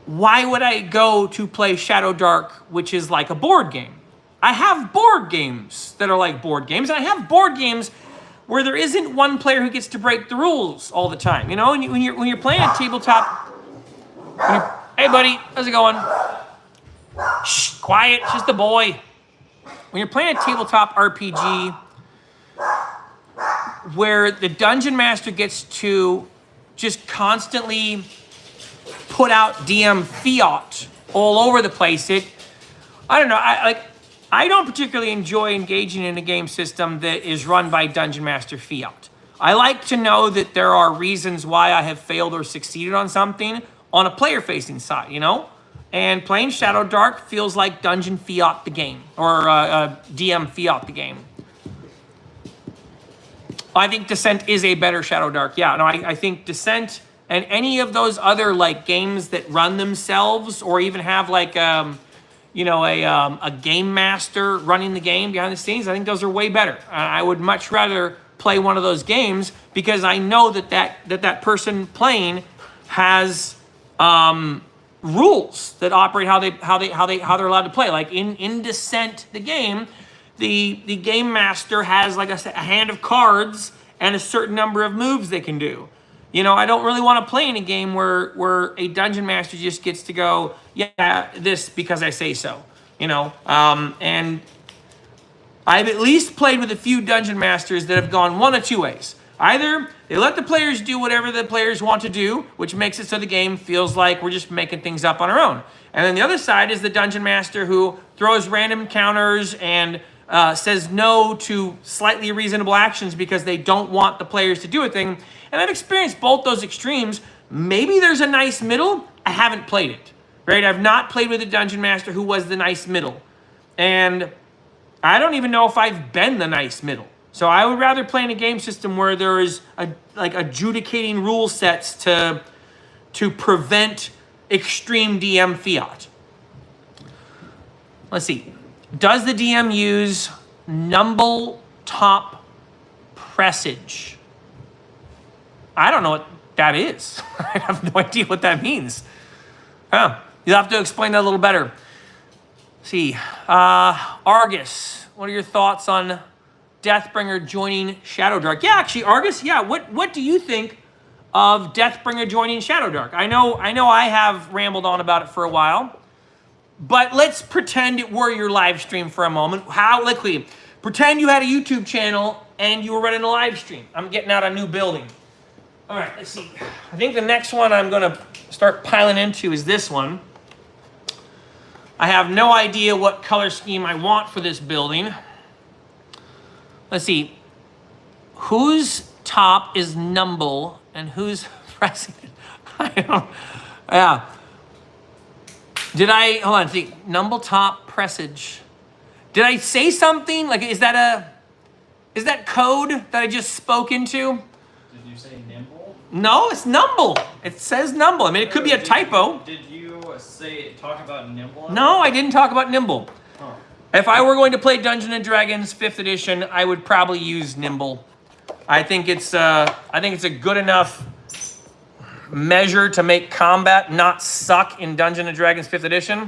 why would I go to play Shadow Dark, which is like a board game? I have board games that are like board games, and I have board games where there isn't one player who gets to break the rules all the time. When you're playing a tabletop. Hey, buddy, how's it going? Shh, quiet, it's just a boy. When you're playing a tabletop RPG where the Dungeon Master gets to just constantly put out DM fiat all over the place, I don't know, I don't particularly enjoy engaging in a game system that is run by Dungeon Master fiat. I like to know that there are reasons why I have failed or succeeded on something on a player-facing side, And playing Shadow Dark feels like Dungeon fiat the game, or DM fiat the game. I think Descent is a better Shadow Dark. Yeah, no, I think Descent and any of those other like games that run themselves, or even have like a game master running the game behind the scenes, I think those are way better. I would much rather play one of those games because I know that person playing has rules that operate how they're allowed to play. Like in Descent, the game, the game master has like a hand of cards and a certain number of moves they can do. You know, I don't really want to play in a game where a dungeon master just gets to go, yeah, this because I say so. You know, and I've at least played with a few dungeon masters that have gone one of two ways. Either they let the players do whatever the players want to do, which makes it so the game feels like we're just making things up on our own. And then the other side is the dungeon master who throws random counters and says no to slightly reasonable actions because they don't want the players to do a thing. And I've experienced both those extremes. Maybe there's a nice middle. I haven't played it, right? I've not played with a dungeon master who was the nice middle. And I don't even know if I've been the nice middle. So I would rather play in a game system where there is like adjudicating rule sets to prevent extreme DM fiat. Let's see. Does the DM use numble top presage? I don't know what that is. I have no idea what that means. Huh. You'll have to explain that a little better. Let's see. Argus, what are your thoughts on Deathbringer joining Shadowdark? Yeah, actually, Argus, yeah, what do you think of Deathbringer joining Shadowdark? I know I have rambled on about it for a while, but let's pretend it were your live stream for a moment. Pretend you had a YouTube channel and you were running a live stream. I'm getting out a new building. All right, let's see. I think the next one I'm going to start piling into is this one. I have no idea what color scheme I want for this building. Let's see. Whose top is numble and who's president? I don't. Yeah. Hold on. See, numble top presage. Did I say something? Like, is that code that I just spoke into? Did you say nimble? No, it's numble. It says numble. I mean, it could be a typo. Did you talk about nimble? No, I didn't talk about nimble. Oh. If I were going to play Dungeons & Dragons 5th edition, I would probably use nimble. I think it's a good enough measure to make combat not suck in Dungeons & Dragons 5th edition.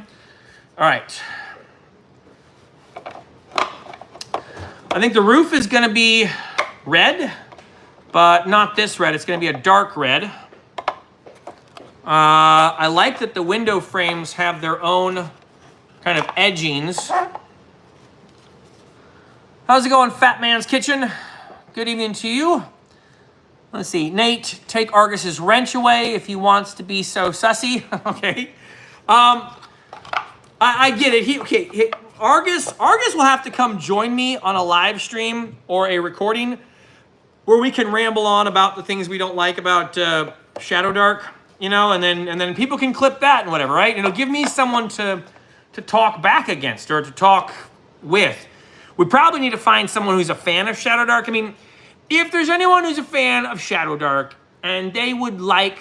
All right. I think the roof is going to be red, but not this red. It's going to be a dark red. I like that the window frames have their own kind of edgings. How's it going, Fat Man's Kitchen? Good evening to you. Let's see. Nate, take Argus's wrench away if he wants to be so sussy. Okay. I get it. Argus will have to come join me on a live stream or a recording where we can ramble on about the things we don't like about Shadowdark, you know, and then people can clip that and whatever, right? It'll give me someone to talk back against or to talk with. We probably need to find someone who's a fan of Shadowdark. I mean, if there's anyone who's a fan of Shadowdark and they would like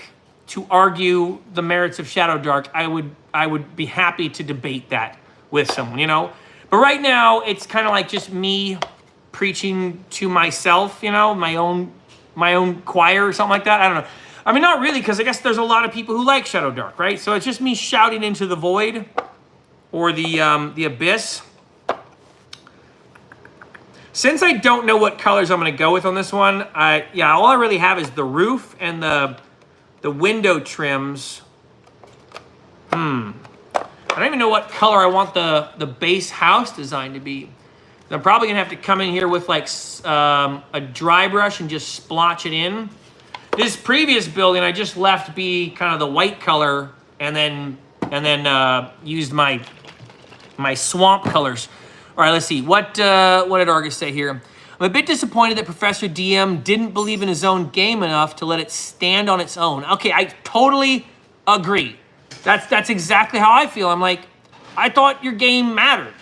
to argue the merits of Shadowdark, I would be happy to debate that with someone, you know? But right now, it's kind of like just me preaching to myself, you know, my own choir or something like that. I don't know. I mean, not really, because I guess there's a lot of people who like Shadowdark, right? So it's just me shouting into the void or the abyss. Since I don't know what colors I'm going to go with on this one, all I really have is the roof and the window trims. I don't even know what color I want the base house design to be. I'm probably going to have to come in here with like a dry brush and just splotch it in. This previous building I just left be kind of the white color and then used my swamp colors. All right, let's see. What did Argus say here? I'm a bit disappointed that Professor DM didn't believe in his own game enough to let it stand on its own. Okay, I totally agree. That's exactly how I feel. I'm like, I thought your game mattered.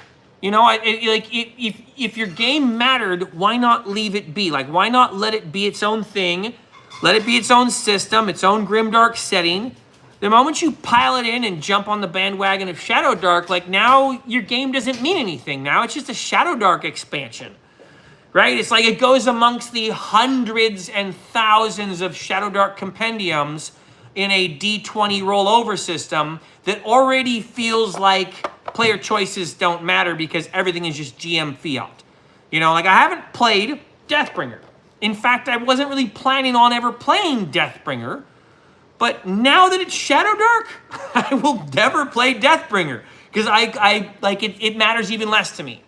You know, if your game mattered, why not leave it be? Like, why not let it be its own thing? Let it be its own system, its own grimdark setting. The moment you pile it in and jump on the bandwagon of Shadowdark, like now your game doesn't mean anything. Now it's just a Shadowdark expansion, right? It's like it goes amongst the hundreds and thousands of Shadowdark compendiums in a D20 rollover system that already feels like player choices don't matter because everything is just GM fiat. You know, like I haven't played Deathbringer. In fact, I wasn't really planning on ever playing Deathbringer. But now that it's Shadowdark, I will never play Deathbringer because I like it. It matters even less to me.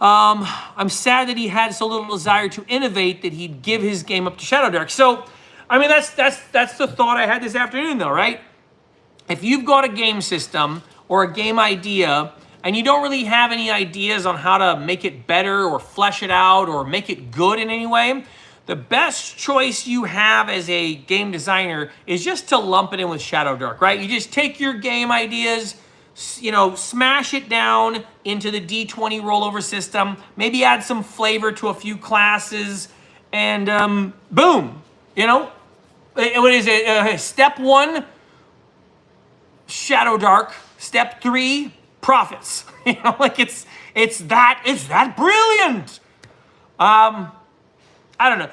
I'm sad that he had so little desire to innovate that he'd give his game up to Shadowdark. So, I mean, that's the thought I had this afternoon, though, right? If you've got a game system or a game idea and you don't really have any ideas on how to make it better or flesh it out or make it good in any way, the best choice you have as a game designer is just to lump it in with Shadowdark, right? You just take your game ideas, you know, smash it down into the D20 rollover system, maybe add some flavor to a few classes, and boom, you know? What is it? Step 1, Shadowdark. Step 3, profits. You know, like it's that brilliant. I don't know.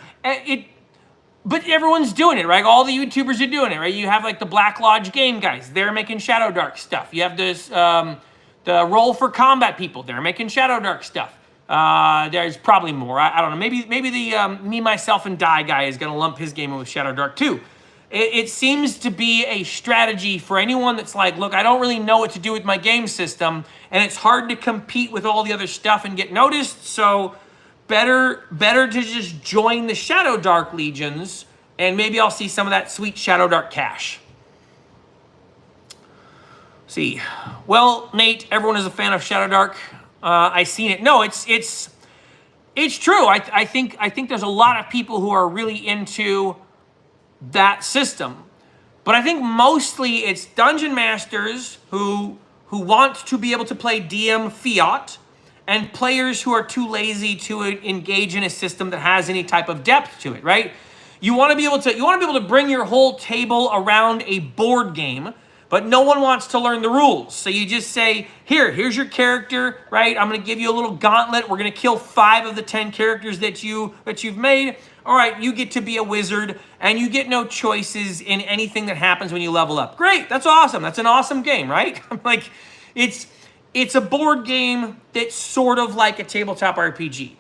But everyone's doing it, right? All the YouTubers are doing it, right? You have like the Black Lodge game guys. They're making Shadowdark stuff. You have this, the Roll for Combat people. They're making Shadowdark stuff. There's probably more. I don't know. Maybe the Me, Myself, and Die guy is going to lump his game in with Shadowdark too. It seems to be a strategy for anyone that's like, look, I don't really know what to do with my game system, and it's hard to compete with all the other stuff and get noticed, so better to just join the Shadowdark legions, and maybe I'll see some of that sweet Shadowdark cash. See, well, Nate, everyone is a fan of Shadowdark. I seen it. No, it's true. I think there's a lot of people who are really into that system, but I think mostly it's dungeon masters who want to be able to play DM fiat, and players who are too lazy to engage in a system that has any type of depth to it, right? You want to be able to bring your whole table around a board game, but no one wants to learn the rules. So you just say, here's your character, right? I'm going to give you a little gauntlet. We're going to kill 5 of the 10 characters that you've made. All right, you get to be a wizard, and you get no choices in anything that happens when you level up. Great, that's awesome. That's an awesome game, right? Like, it's a board game that's sort of like a tabletop RPG.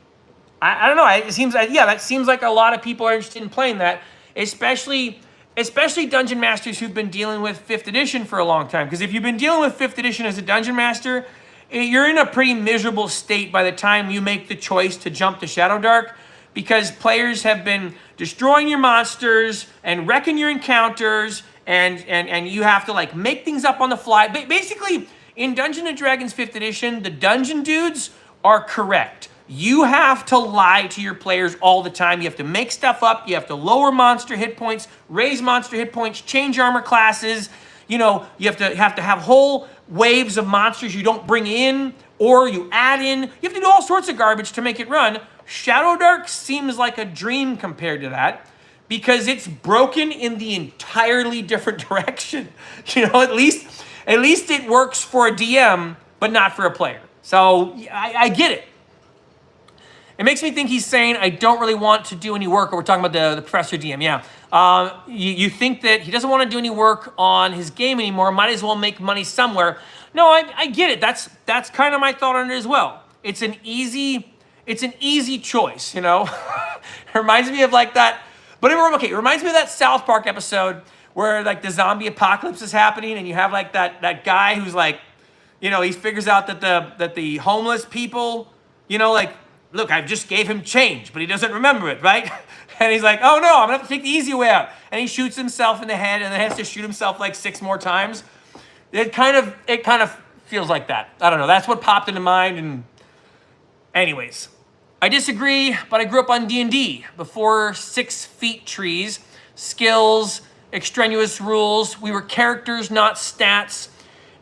I don't know. It seems like, yeah, that seems like a lot of people are interested in playing that, especially dungeon masters who've been dealing with 5th edition for a long time. Because if you've been dealing with 5th edition as a dungeon master, you're in a pretty miserable state by the time you make the choice to jump to Shadowdark, because players have been destroying your monsters and wrecking your encounters, and you have to like make things up on the fly. Basically, in Dungeons & Dragons 5th edition, the dungeon dudes are correct. You have to lie to your players all the time. You have to make stuff up. You have to lower monster hit points, raise monster hit points, change armor classes. You know, you have to have whole waves of monsters you don't bring in or you add in. You have to do all sorts of garbage to make it run. Shadowdark seems like a dream compared to that, because it's broken in the entirely different direction. You know, at least it works for a DM, but not for a player. So I get it. It makes me think he's saying, I don't really want to do any work, or we're talking about the Professor DM, yeah. You think that he doesn't want to do any work on his game anymore, might as well make money somewhere. No, I get it. That's kind of my thought on it as well. It's an easy choice, you know? It reminds me of like that, but it reminds me of that South Park episode where like the zombie apocalypse is happening, and you have like that guy who's like, you know, he figures out that the homeless people, you know, like, look, I just gave him change, but he doesn't remember it, right? And he's like, oh no, I'm gonna have to take the easy way out. And he shoots himself in the head, and then has to shoot himself like 6 more times. It kind of feels like that. I don't know, that's what popped into mind. And anyways, I disagree, but I grew up on D&D before 6 feet trees, skills, extraneous rules. We were characters, not stats,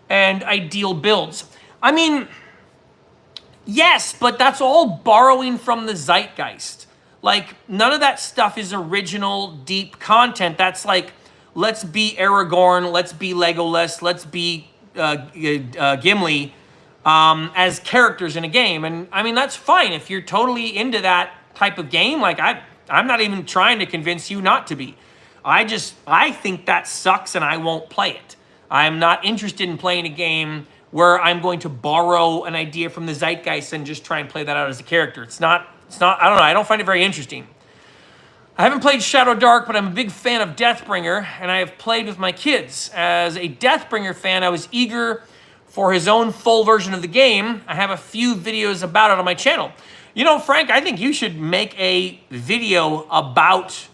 and ideal builds. I mean, yes, but that's all borrowing from the zeitgeist. Like, none of that stuff is original, deep content. That's like, let's be Aragorn, let's be Legolas, let's be Gimli as characters in a game. And I mean, that's fine if you're totally into that type of game. Like, I'm not even trying to convince you not to be. I think that sucks and I won't play it. I'm not interested in playing a game where I'm going to borrow an idea from the zeitgeist and just try and play that out as a character. It's not, I don't know, I don't find it very interesting. I haven't played Shadow Dark, but I'm a big fan of Deathbringer, and I have played with my kids. As a Deathbringer fan, I was eager for his own full version of the game. I have a few videos about it on my channel. You know, Frank, I think you should make a video about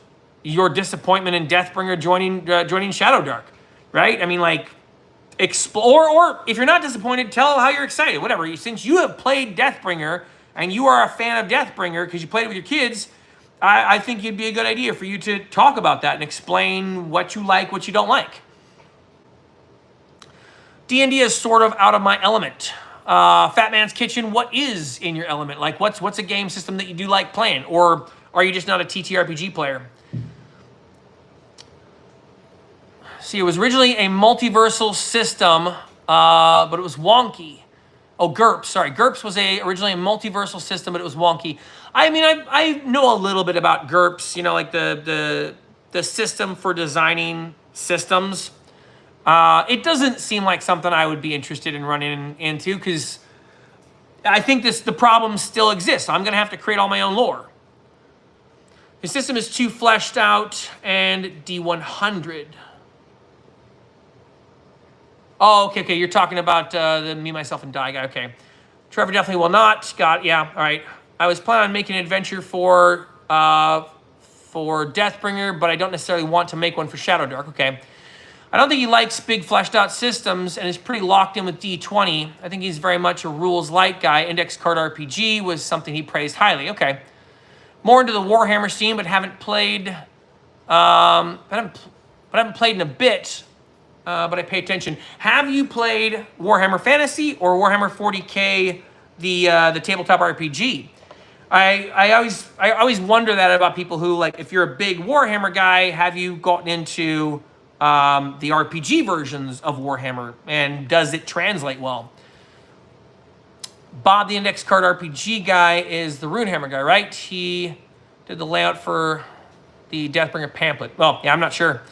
your disappointment in Deathbringer joining Shadow Dark, right? I mean, like, explore, or if you're not disappointed, tell how you're excited, whatever. Since you have played Deathbringer, and you are a fan of Deathbringer because you played it with your kids, I think it'd be a good idea for you to talk about that and explain what you like, what you don't like. D&D is sort of out of my element. Fat Man's Kitchen, what is in your element? Like, what's a game system that you do like playing? Or are you just not a TTRPG player? See, it was originally a multiversal system, but it was wonky. Oh, GURPS, sorry. GURPS was originally a multiversal system, but it was wonky. I mean, I know a little bit about GURPS, you know, like the system for designing systems. It doesn't seem like something I would be interested in running into because I think the problem still exists. I'm going to have to create all my own lore. The system is too fleshed out and D100. Oh, okay, you're talking about the Me, Myself, and Die guy. Okay. Trevor definitely will not. Yeah, all right. I was planning on making an adventure for Deathbringer, but I don't necessarily want to make one for Shadow Dark. Okay. I don't think he likes big fleshed out systems and is pretty locked in with D20. I think he's very much a rules light guy. Index card RPG was something he praised highly. Okay. More into the Warhammer scene, but haven't played. I haven't played in a bit. But I pay attention. Have you played Warhammer Fantasy or Warhammer 40K, the tabletop RPG? I always wonder that about people who, like, if you're a big Warhammer guy, have you gotten into the RPG versions of Warhammer, and does it translate well? Bob, the Index Card RPG guy, is the Runehammer guy, right? He did the layout for the Deathbringer pamphlet. Well, yeah, I'm not sure.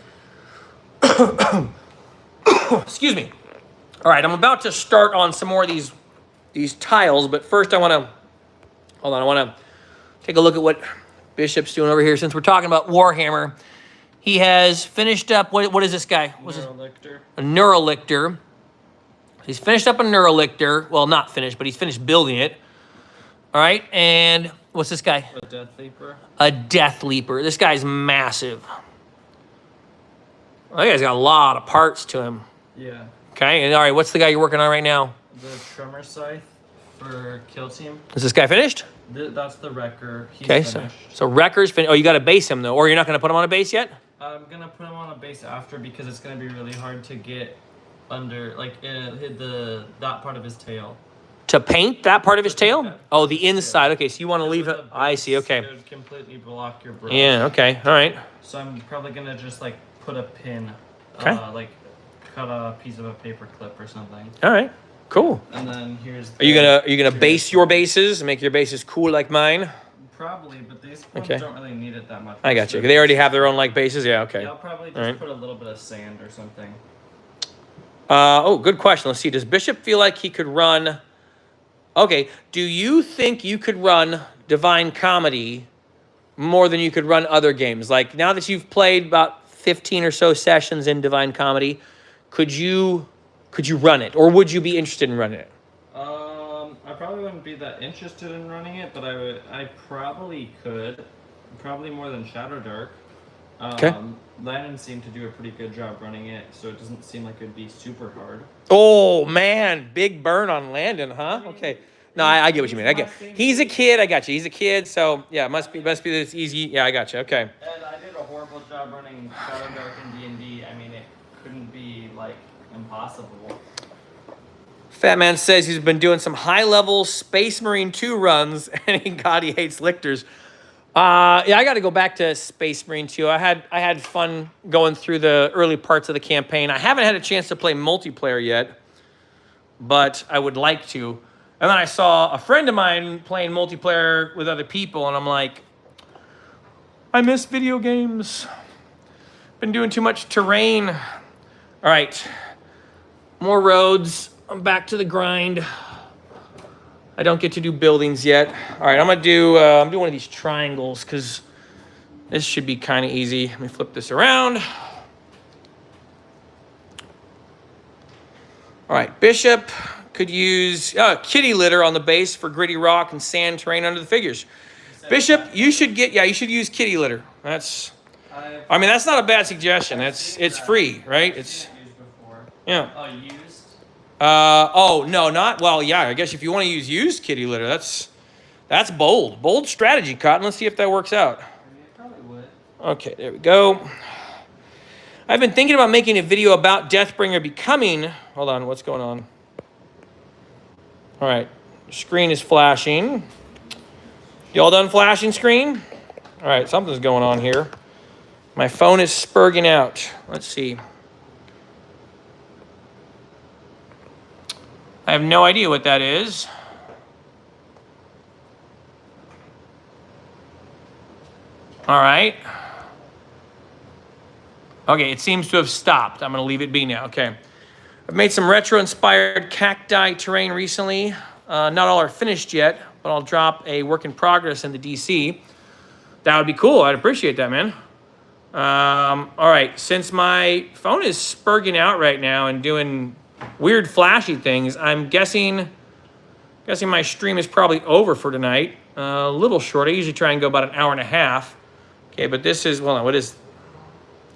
Excuse me. All right, I'm about to start on some more of these tiles, but first I want to take a look at what Bishop's doing over here. Since we're talking about Warhammer, he has finished up, what is this guy? What's Neurolictor. A Neurolictor. He's finished up a Neurolictor. Well, not finished, but he's finished building it. All right, and what's this guy? A Death Leaper. A Death Leaper. This guy's massive. Well, that guy's got a lot of parts to him. Yeah. Okay, and all right, what's the guy you're working on right now? The Tremor Scythe for Kill Team. Is this guy finished? That's the Wrecker. He's Okay, finished. so Wrecker's finished. Oh, you got to base him, though, or you're not going to put him on a base yet? I'm going to put him on a base after because it's going to be really hard to get under, like, hit that part of his tail. To paint that part of his tail? Yeah. Oh, the inside. Okay, so you want to leave it. The I see, okay. It would completely block your brush. Yeah, okay, all right. So I'm probably going to just, like, put a pin. Okay. Like, cut a piece of a paper clip or something. All right, cool. And then here's Are you gonna base your bases and make your bases cool like mine? Probably, but these ones Okay. don't really need it that much. I got you. They already have their own like bases. Yeah, okay. Yeah, I'll probably just All right. put a little bit of sand or something. Oh, good question. Let's see. Does Bishop feel like he could run? Okay. Do you think you could run Divine Comedy more than you could run other games? Like, now that you've played about 15 or so sessions in Divine Comedy, could you run it, or would you be interested in running it? I probably wouldn't be that interested in running it, but I probably could. Probably more than Shadow Dark. Okay. Landon seemed to do a pretty good job running it, so it doesn't seem like it'd be super hard. Oh man, big burn on Landon, huh? Okay. No, I get what you mean. I get. He's a kid. I got you. He's a kid, so yeah, it must be this easy. Yeah, I got you. Okay. And I did a horrible job running Shadow Dark and D&D. I mean, it couldn't be like impossible. Fat Man says he's been doing some high-level Space Marine 2 runs, and God, he hates lictors. Yeah, I got to go back to Space Marine 2. I had fun going through the early parts of the campaign. I haven't had a chance to play multiplayer yet, but I would like to. And then I saw a friend of mine playing multiplayer with other people, and I'm like, I miss video games. Been doing too much terrain. All right, more roads. I'm back to the grind. I don't get to do buildings yet. All right, I'm gonna do, I'm doing one of these triangles because this should be kind of easy. Let me flip this around. All right, Bishop could use kitty litter on the base for gritty rock and sand terrain under the figures. Bishop, you should use kitty litter. That's, I mean, that's not a bad suggestion. It's free, right? It's, yeah. Oh, used? Oh, no, not, well, yeah, I guess if you want to use used kitty litter, that's bold. Bold strategy, Cotton. Let's see if that works out. I mean, it probably would. Okay, there we go. I've been thinking about making a video about Deathbringer becoming, hold on, what's going on? All right, screen is flashing. Y'all done flashing screen? All right, something's going on here. My phone is spurging out. Let's see. I have no idea what that is. All right. Okay, it seems to have stopped. I'm going to leave it be now. Okay. I've made some retro-inspired cacti terrain recently. Not all are finished yet, but I'll drop a work in progress in the DC. That would be cool. I'd appreciate that, man. All right, since my phone is spurging out right now and doing weird flashy things, I'm guessing my stream is probably over for tonight. A little short. I usually try and go about an hour and a half. Okay, but this is, well, what is...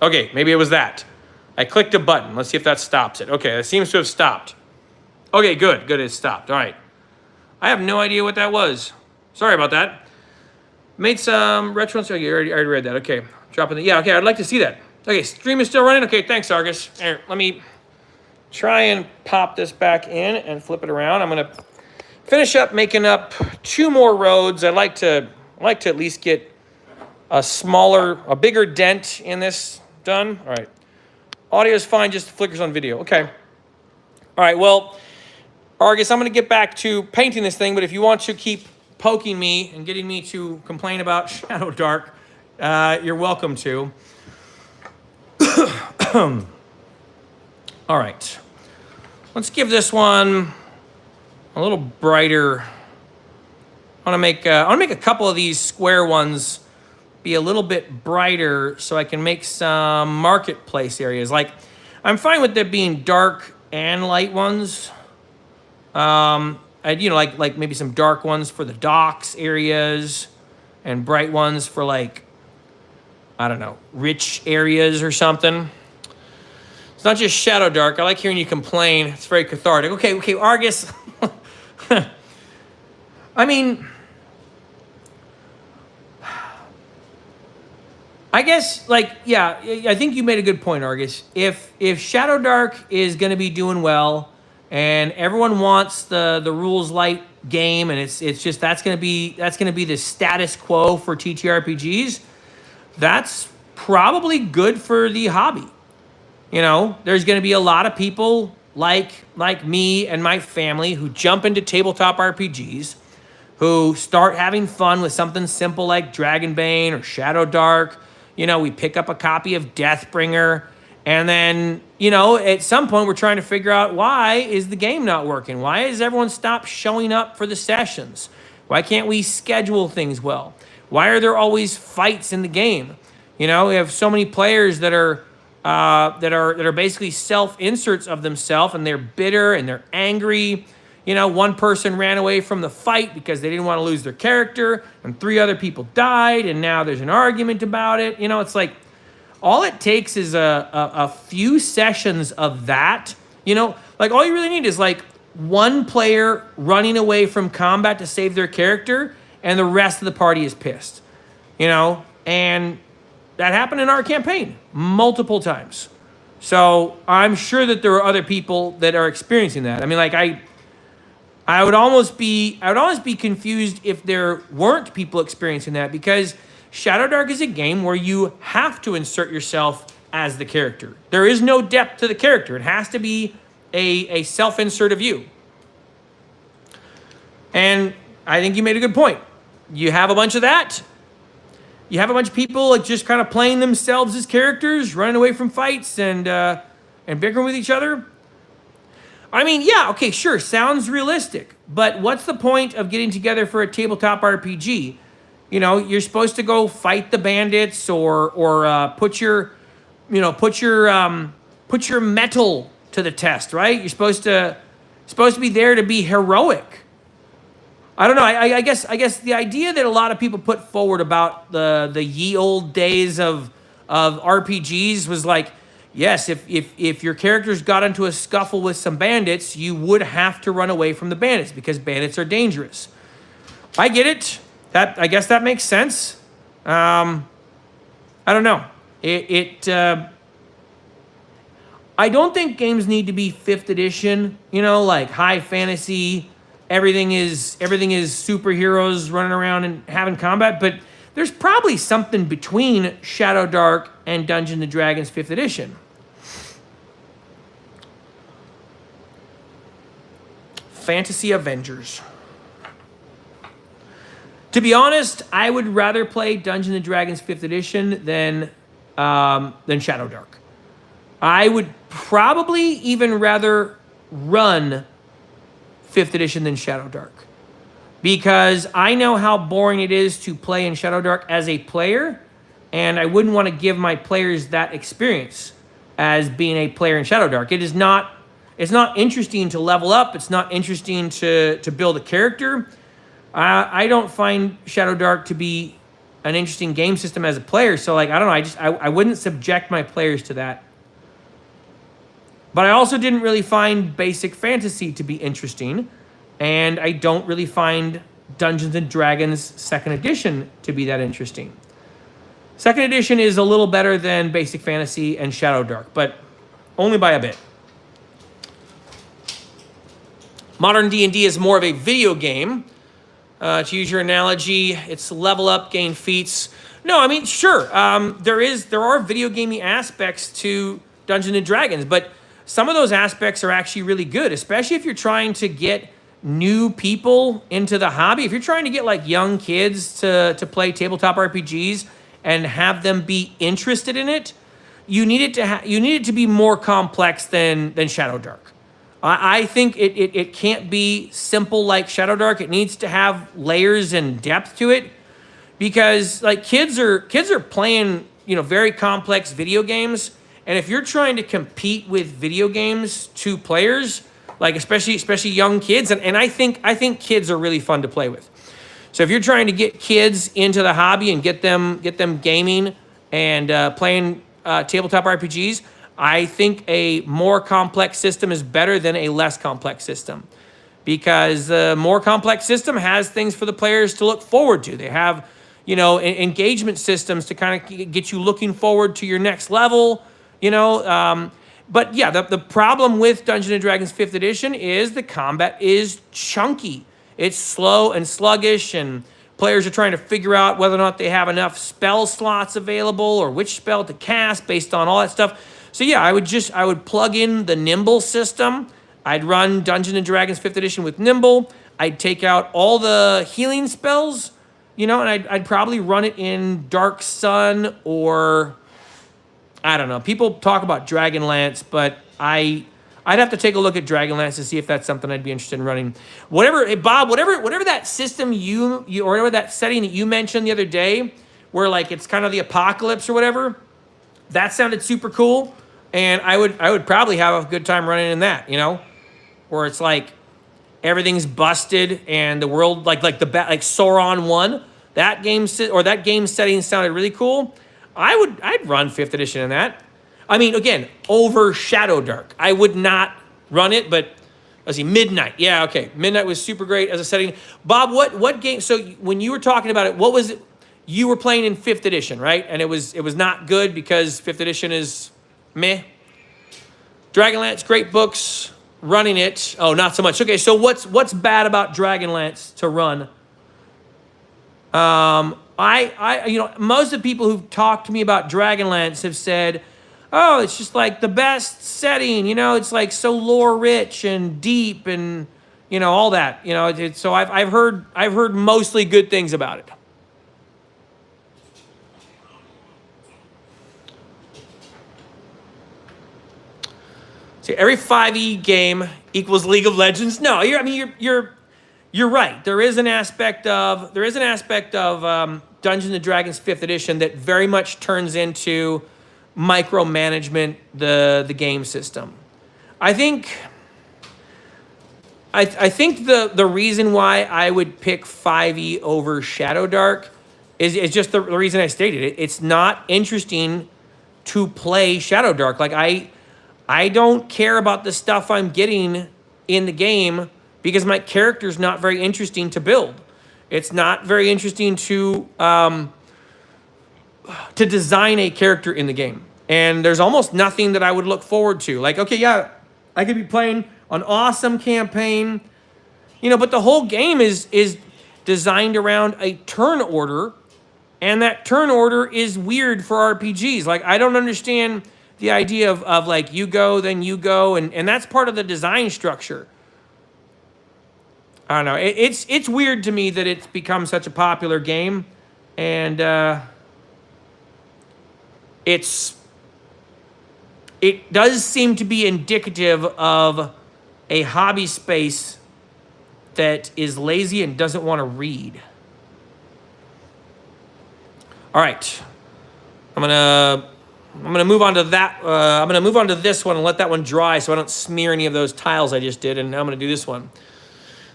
Okay, maybe it was that. I clicked a button. Let's see if that stops it. Okay, that seems to have stopped. Okay, good. Good, it stopped. All right. I have no idea what that was. Sorry about that. Made some retro... Okay, I already read that. Okay, dropping the... Yeah, okay, I'd like to see that. Okay, stream is still running. Okay, thanks, Argus. Here, let me try and pop this back in and flip it around. I'm going to finish up making up 2 more roads. I'd like to at least get a bigger dent in this done. All right. Audio is fine, just flickers on video. Okay. All right, well, Argus, I'm going to get back to painting this thing, but if you want to keep poking me and getting me to complain about Shadow Dark, you're welcome to. All right. Let's give this one a little brighter. I want to make a couple of these square ones be a little bit brighter so I can make some marketplace areas. Like, I'm fine with there being dark and light ones. Like maybe some dark ones for the docks areas and bright ones for, like, I don't know, rich areas or something. It's not just Shadow Dark. I like hearing you complain. It's very cathartic. Okay, Argus. I mean, I guess, like, yeah, I think you made a good point, Argus. If Shadow Dark is going to be doing well, and everyone wants the rules light game, and it's just that's going to be the status quo for TTRPGs, that's probably good for the hobby. You know, there's going to be a lot of people like me and my family who jump into tabletop RPGs, who start having fun with something simple like Dragonbane or Shadow Dark. You know, we pick up a copy of Deathbringer, and then, you know, at some point we're trying to figure out, why is the game not working? Why has everyone stopped showing up for the sessions? Why can't we schedule things well? Why are there always fights in the game? You know, we have so many players that are basically self-inserts of themselves, and they're bitter and they're angry. You know, one person ran away from the fight because they didn't want to lose their character, and 3 other people died, and now there's an argument about it. You know, it's like, all it takes is a few sessions of that. You know, like, all you really need is, like, one player running away from combat to save their character, and the rest of the party is pissed. You know, and that happened in our campaign multiple times. So I'm sure that there are other people that are experiencing that. I mean, like, I would almost be confused if there weren't people experiencing that, because Shadow Dark is a game where you have to insert yourself as the character. There is no depth to the character. It has to be a self-insert of you. And I think you made a good point. You have a bunch of that, you have a bunch of people like just kind of playing themselves as characters, running away from fights and bickering with each other. I mean, yeah, okay, sure, sounds realistic, but what's the point of getting together for a tabletop RPG? You know, you're supposed to go fight the bandits or put your metal to the test, right? You're supposed to be there to be heroic. I don't know. I guess the idea that a lot of people put forward about the ye old days of RPGs was like, yes, if your characters got into a scuffle with some bandits, you would have to run away from the bandits because bandits are dangerous. I get it. I guess that makes sense. I don't know. I don't think games need to be 5th edition, you know, like high fantasy, everything is superheroes running around and having combat, but there's probably something between Shadow Dark and Dungeons & Dragons 5th edition. Fantasy Avengers. To be honest, I would rather play Dungeons & Dragons 5th edition than Shadow Dark. I would probably even rather run 5th edition than Shadow Dark. Because I know how boring it is to play in Shadow Dark as a player, and I wouldn't want to give my players that experience as being a player in Shadow Dark. It's not interesting to level up. It's not interesting to build a character. I don't find Shadow Dark to be an interesting game system as a player. So, like, I don't know. I wouldn't subject my players to that. But I also didn't really find Basic Fantasy to be interesting. And I don't really find Dungeons & Dragons 2nd edition to be that interesting. 2nd edition is a little better than Basic Fantasy and Shadow Dark, but only by a bit. Modern D&D is more of a video game. To use your analogy, it's level up, gain feats. No, I mean, sure, there are video gamey aspects to Dungeons & Dragons, but some of those aspects are actually really good, especially if you're trying to get new people into the hobby. If you're trying to get like young kids to play tabletop RPGs and have them be interested in it, you need it to be more complex than Shadow Dark. I think it can't be simple like Shadow Dark. It needs to have layers and depth to it, because like kids are playing, you know, very complex video games, and if you're trying to compete with video games to players, like especially young kids, and I think kids are really fun to play with. So if you're trying to get kids into the hobby and get them gaming and playing tabletop RPGs, I think a more complex system is better than a less complex system, because the more complex system has things for the players to look forward to. They have, you know, engagement systems to kind of get you looking forward to your next level, you know. But yeah, the problem with Dungeons & Dragons 5th edition is the combat is chunky. It's slow and sluggish, and players are trying to figure out whether or not they have enough spell slots available or which spell to cast based on all that stuff. So yeah, I would plug in the Nimble system. I'd run Dungeons & Dragons 5th edition with Nimble. I'd take out all the healing spells, you know, and I'd probably run it in Dark Sun, or I don't know. People talk about Dragonlance, but I'd have to take a look at Dragonlance to see if that's something I'd be interested in running. Bob, whatever that system you or whatever that setting that you mentioned the other day, where like it's kind of the apocalypse or whatever, that sounded super cool. And I would probably have a good time running in that, you know, where it's like everything's busted and the world like Sauron 1. That game setting sounded really cool. I'd run 5th edition in that. I mean, again, over Shadow Dark. I would not run it, but let's see, Midnight. Yeah, okay. Midnight was super great as a setting. Bob, what game? So when you were talking about it, what was it? You were playing in 5th edition, right? And it was not good because 5th edition is meh. Dragonlance, great books. Running it, oh, not so much. Okay, so what's bad about Dragonlance to run? Most of the people who've talked to me about Dragonlance have said, oh, it's just like the best setting, you know, it's like so lore rich and deep and, you know, all that, you know. So I've heard mostly good things about it. See, every 5e game equals League of Legends. No, you're right. There is an aspect of Dungeons and Dragons 5th edition that very much turns into micromanagement the game system. I think the reason why I would pick 5e over Shadow Dark is just the reason I stated. It's not interesting to play Shadow Dark. Like I don't care about the stuff I'm getting in the game because my character's not very interesting to build. It's not very interesting to design a character in the game. And there's almost nothing that I would look forward to. Like, okay, yeah, I could be playing an awesome campaign, but the whole game is designed around a turn order, and that turn order is weird for RPGs. Like, I don't understand the idea of like, you go, then you go, and that's part of the design structure. I don't know. It's weird to me that it's become such a popular game, and it does seem to be indicative of a hobby space that is lazy and doesn't want to read. All right, I'm gonna move on to that. I'm gonna move on to this one and let that one dry so I don't smear any of those tiles I just did. And now I'm gonna do this one.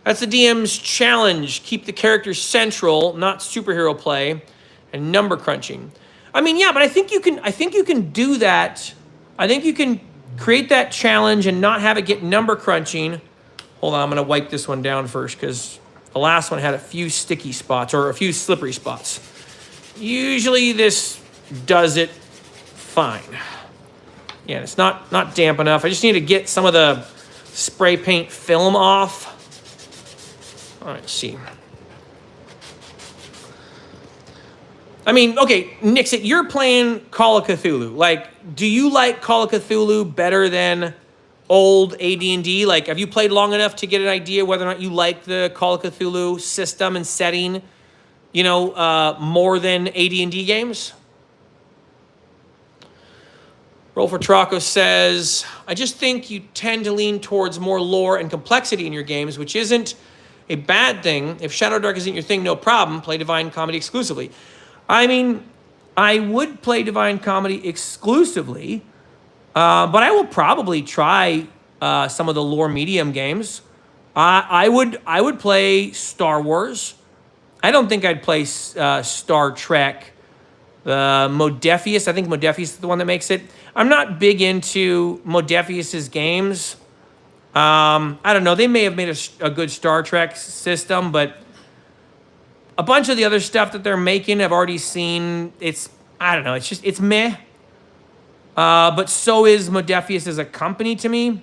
That's the DM's challenge. Keep the character central, not superhero play, and number crunching. I mean, yeah, but I think you can do that. I think you can create that challenge and not have it get number crunching. Hold on, I'm gonna wipe this one down first because the last one had a few sticky spots or a few slippery spots. Usually this does it fine. Yeah, it's not damp enough. I just need to get some of the spray paint film off. All right, let's see. I mean, okay, Nixit, you're playing Call of Cthulhu. Like, do you like Call of Cthulhu better than old AD&D? Like, have you played long enough to get an idea whether or not you like the Call of Cthulhu system and setting, more than AD&D games? Roll for Traco says, I just think you tend to lean towards more lore and complexity in your games, which isn't a bad thing. If Shadow Dark isn't your thing, no problem. Play Divine Comedy exclusively. I mean, I would play Divine Comedy exclusively, but I will probably try some of the lore medium games. I would play Star Wars. I don't think I'd play Star Trek. Modephius, I think Modephius is the one that makes it. I'm not big into Modephius's games. I don't know. They may have made a good Star Trek system, but a bunch of the other stuff that they're making, I've already seen. I don't know. It's meh. But so is Modephius as a company to me.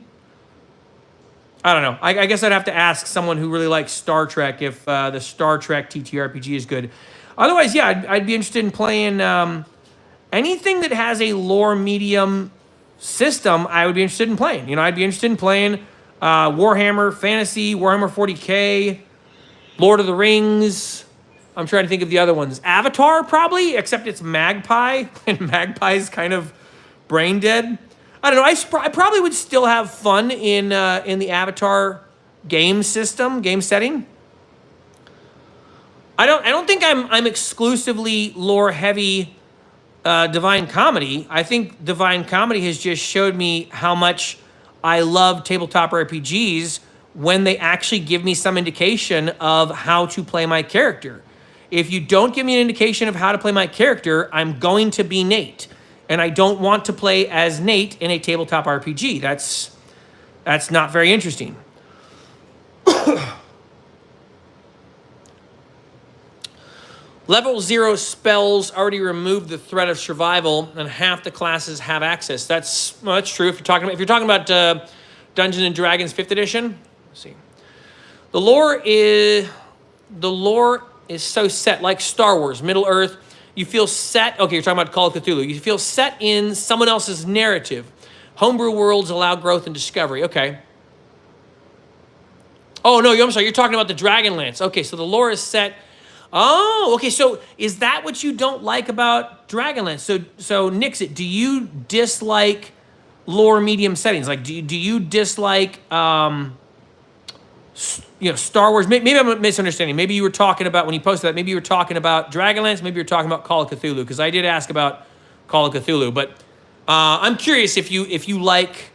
I don't know. I guess I'd have to ask someone who really likes Star Trek if the Star Trek TTRPG is good. Otherwise, yeah, I'd be interested in playing anything that has a lore medium system. I would be interested in playing. I'd be interested in playing Warhammer Fantasy, Warhammer 40K, Lord of the Rings. I'm trying to think of the other ones. Avatar, probably, except it's Magpie, and Magpie's kind of brain dead. I don't know. I probably would still have fun in the Avatar game setting. I don't think I'm exclusively lore heavy Divine Comedy. I think Divine Comedy has just showed me how much I love tabletop RPGs when they actually give me some indication of how to play my character. If you don't give me an indication of how to play my character, I'm going to be Nate. And I don't want to play as Nate in a tabletop RPG. That's not very interesting. Level 0 spells already remove the threat of survival, and half the classes have access. That's true. If you're talking about Dungeons and Dragons 5th edition, let's see. The lore is so set, like Star Wars, Middle Earth. You feel set. Okay, you're talking about Call of Cthulhu. You feel set in someone else's narrative. Homebrew worlds allow growth and discovery. Okay. Oh no, I'm sorry. You're talking about the Dragonlance. Okay, so the lore is set. Oh, okay. So is that what you don't like about Dragonlance? So Nixit, do you dislike lower medium settings? Like, do you dislike, Star Wars? Maybe I'm misunderstanding. Maybe you were talking about, when you posted that, maybe you were talking about Dragonlance, maybe you're talking about Call of Cthulhu, because I did ask about Call of Cthulhu, but I'm curious if you like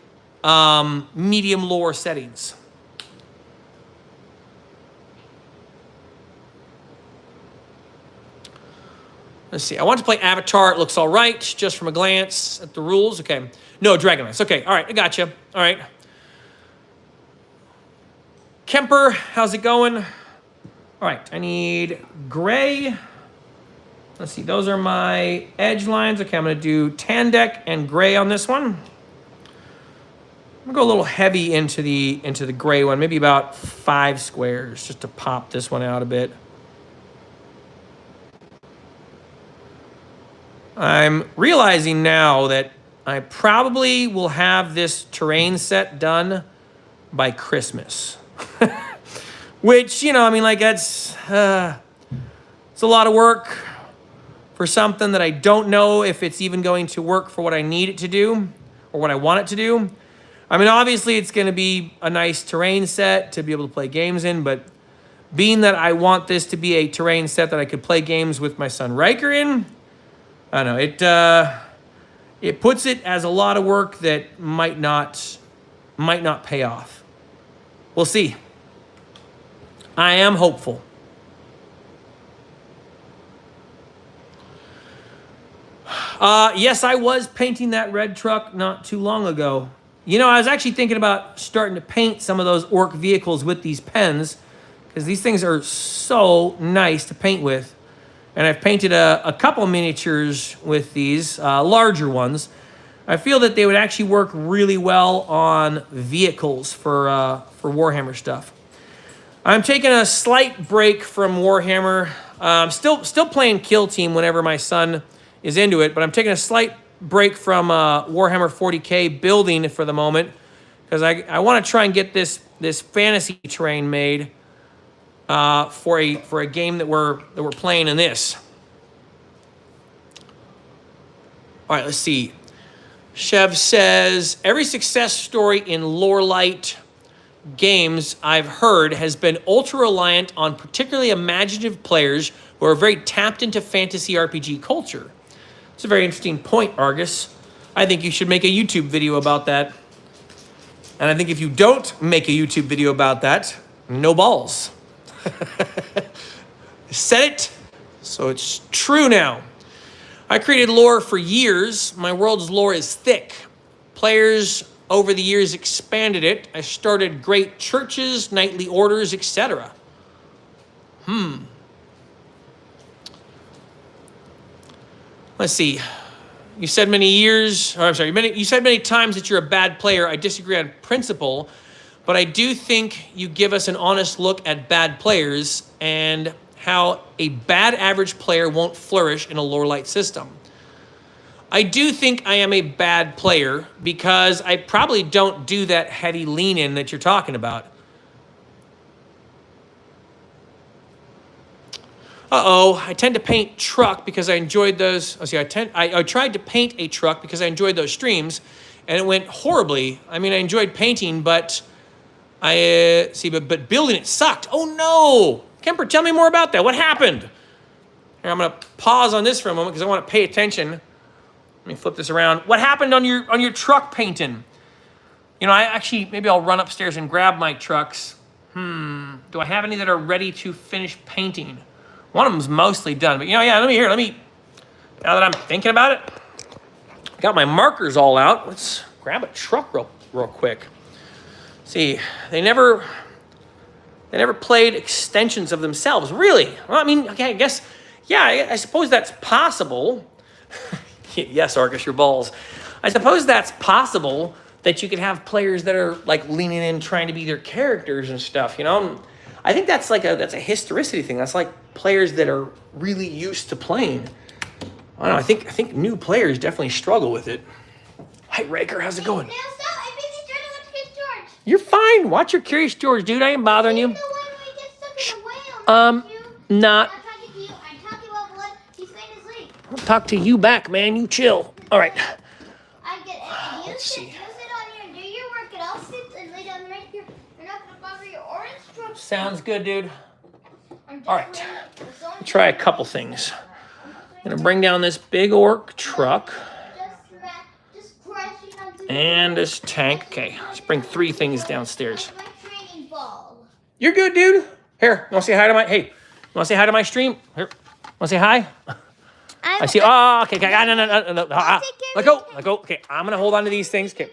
medium lore settings. Let's see. I want to play Avatar. It looks all right, just from a glance at the rules. Okay. No, Dragonlance. Okay. All right. I gotcha. All right. Kemper, how's it going? All right. I need gray. Let's see. Those are my edge lines. Okay. I'm going to do tan deck and gray on this one. I'm going to go a little heavy into the gray one. Maybe about 5 squares just to pop this one out a bit. I'm realizing now that I probably will have this terrain set done by Christmas. Which, I mean, like, that's it's a lot of work for something that I don't know if it's even going to work for what I need it to do or what I want it to do. I mean, obviously, it's going to be a nice terrain set to be able to play games in, but being that I want this to be a terrain set that I could play games with my son Riker in, I don't know, it puts it as a lot of work that might not pay off. We'll see. I am hopeful. Yes, I was painting that red truck not too long ago. I was actually thinking about starting to paint some of those orc vehicles with these pens, because these things are so nice to paint with. And I've painted a couple miniatures with these, larger ones. I feel that they would actually work really well on vehicles for Warhammer stuff. I'm taking a slight break from Warhammer. Still playing Kill Team whenever my son is into it, but I'm taking a slight break from Warhammer 40K building for the moment, because I want to try and get this fantasy terrain made for a game that we're playing in this. All right, let's see. Chev says, every success story in lore light games I've heard has been ultra reliant on particularly imaginative players who are very tapped into fantasy RPG culture. It's a very interesting point, Argus. I think you should make a YouTube video about that. And I think if you don't make a YouTube video about that, no balls. Said it, so it's true now. I created lore for years. My world's lore is thick. Players over the years expanded it. I started great churches, knightly orders, etc. Let's see. You said you said many times that you're a bad player. I disagree on principle, but I do think you give us an honest look at bad players and how a bad average player won't flourish in a lore light system. I do think I am a bad player because I probably don't do that heavy lean in that you're talking about. I tend to paint truck because I enjoyed those. I tried to paint a truck because I enjoyed those streams, and it went horribly. I mean, I enjoyed painting, but but building it sucked. Oh no, Kemper, tell me more about that. What happened? Here, I'm gonna pause on this for a moment because I want to pay attention. Let me flip this around. What happened on your truck painting? Maybe I'll run upstairs and grab my trucks. Do I have any that are ready to finish painting? One of them's mostly done, but now that I'm thinking about it, got my markers all out. Let's grab a truck real quick. See, they never played extensions of themselves, really. Well, I mean, okay, I guess, yeah, I suppose that's possible. Yes, Argus, your balls. I suppose that's possible that you could have players that are like leaning in, trying to be their characters and stuff, I think that's a historicity thing. That's like players that are really used to playing. I don't know. I think new players definitely struggle with it. Hi, Raker. How's it going? Now stop. I'm busy trying to watch Curious George. You're fine. Watch your Curious George, dude. I ain't bothering you. You know when we get stuck in the whale, Not. I'm talking to you. I'm talking about blood. He's fake asleep. I'll talk to you back, man. You chill. All right. I get it. Let's see. Sounds good, dude. I'm just All right. waiting. It's only Try a couple things. I'm gonna bring down this big orc truck just crashing onto and this tank. Okay, let's bring 3 things downstairs. my training ball. You're good, dude. Here, you wanna say hi to my, hey, you wanna say hi to my stream? Here, wanna say hi? I see, oh, okay, no. Let go. Okay, I'm gonna hold on to these things. Okay,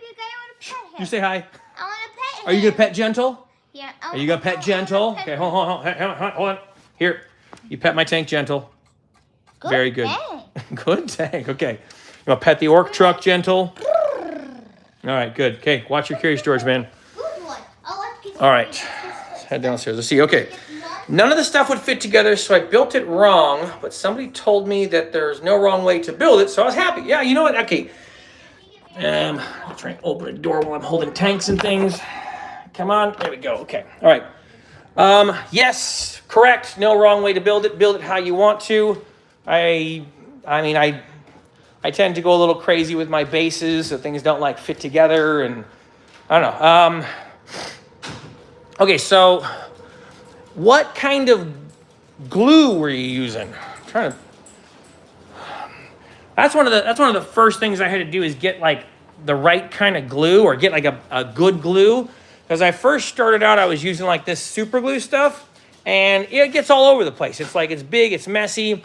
you say hi. I want to pet him. Are you gonna pet Gentle? Yeah. Are you gonna pet Gentle? Okay, hold on. Here, you pet my tank, Gentle. Very good. Good tank. Okay, you wanna pet the orc truck, Gentle? All right, good. Okay, watch your carry storage, man. Good one. All right, let's head downstairs. Let's see. Okay, none of the stuff would fit together, so I built it wrong. But somebody told me that there's no wrong way to build it, so I was happy. Yeah, you know what? Okay. I'll try and open a door while I'm holding tanks and things. Come on, there we go. Okay, all right. Yes, correct. No wrong way to build it. Build it how you want to. I mean, I tend to go a little crazy with my bases, so things don't like fit together, and I don't know. Okay, so what kind of glue were you using? I'm trying to. That's one of the first things I had to do is get like the right kind of glue, or get like a good glue. Because I first started out, I was using like this super glue stuff, and it gets all over the place. It's like, it's big, it's messy.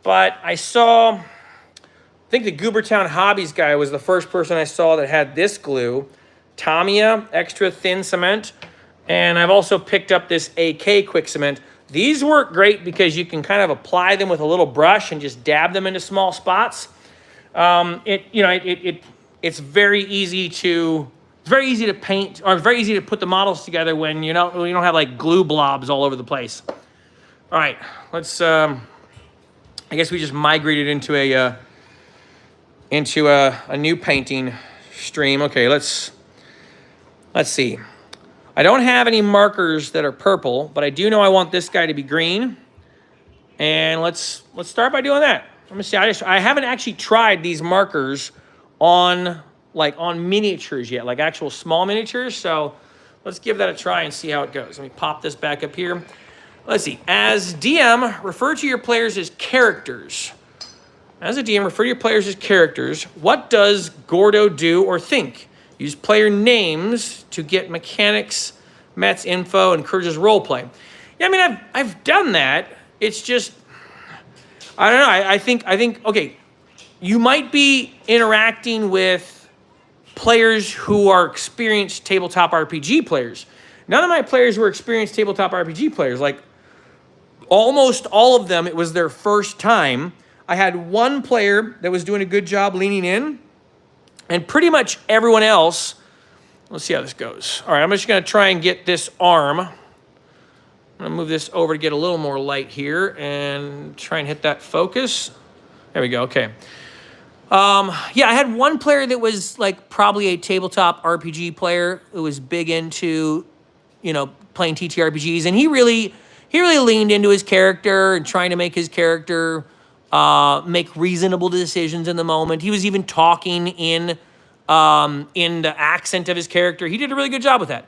But I think the Goobertown Hobbies guy was the first person I saw that had this glue, Tamiya extra thin cement. And I've also picked up this AK quick cement. These work great because you can kind of apply them with a little brush and just dab them into small spots. It's very easy to paint, or very easy to put the models together when you don't have like glue blobs all over the place. All right, let's. I guess we just migrated into a new painting stream. Okay, let's see. I don't have any markers that are purple, but I do know I want this guy to be green. And let's start by doing that. Let me see. I haven't actually tried these markers on miniatures yet, like actual small miniatures. So let's give that a try and see how it goes. Let me pop this back up here. Let's see. As DM, refer to your players as characters. As a DM, refer to your players as characters. What does Gordo do or think? Use player names to get mechanics, Matt's info, encourages roleplay. Yeah, I mean, I've done that. It's just, I don't know. I think, okay, you might be interacting with players who are experienced tabletop RPG players. None of my players were experienced tabletop RPG players. Like, almost all of them, it was their first time. I had one player that was doing a good job leaning in, and pretty much everyone else, let's see how this goes. All right, I'm just going to try and get this arm. I'm going to move this over to get a little more light here and try and hit that focus. There we go, okay. Yeah, I had one player that was like probably a tabletop RPG player who was big into, playing TTRPGs, and he really leaned into his character and trying to make his character make reasonable decisions in the moment. He was even talking in the accent of his character. He did a really good job with that.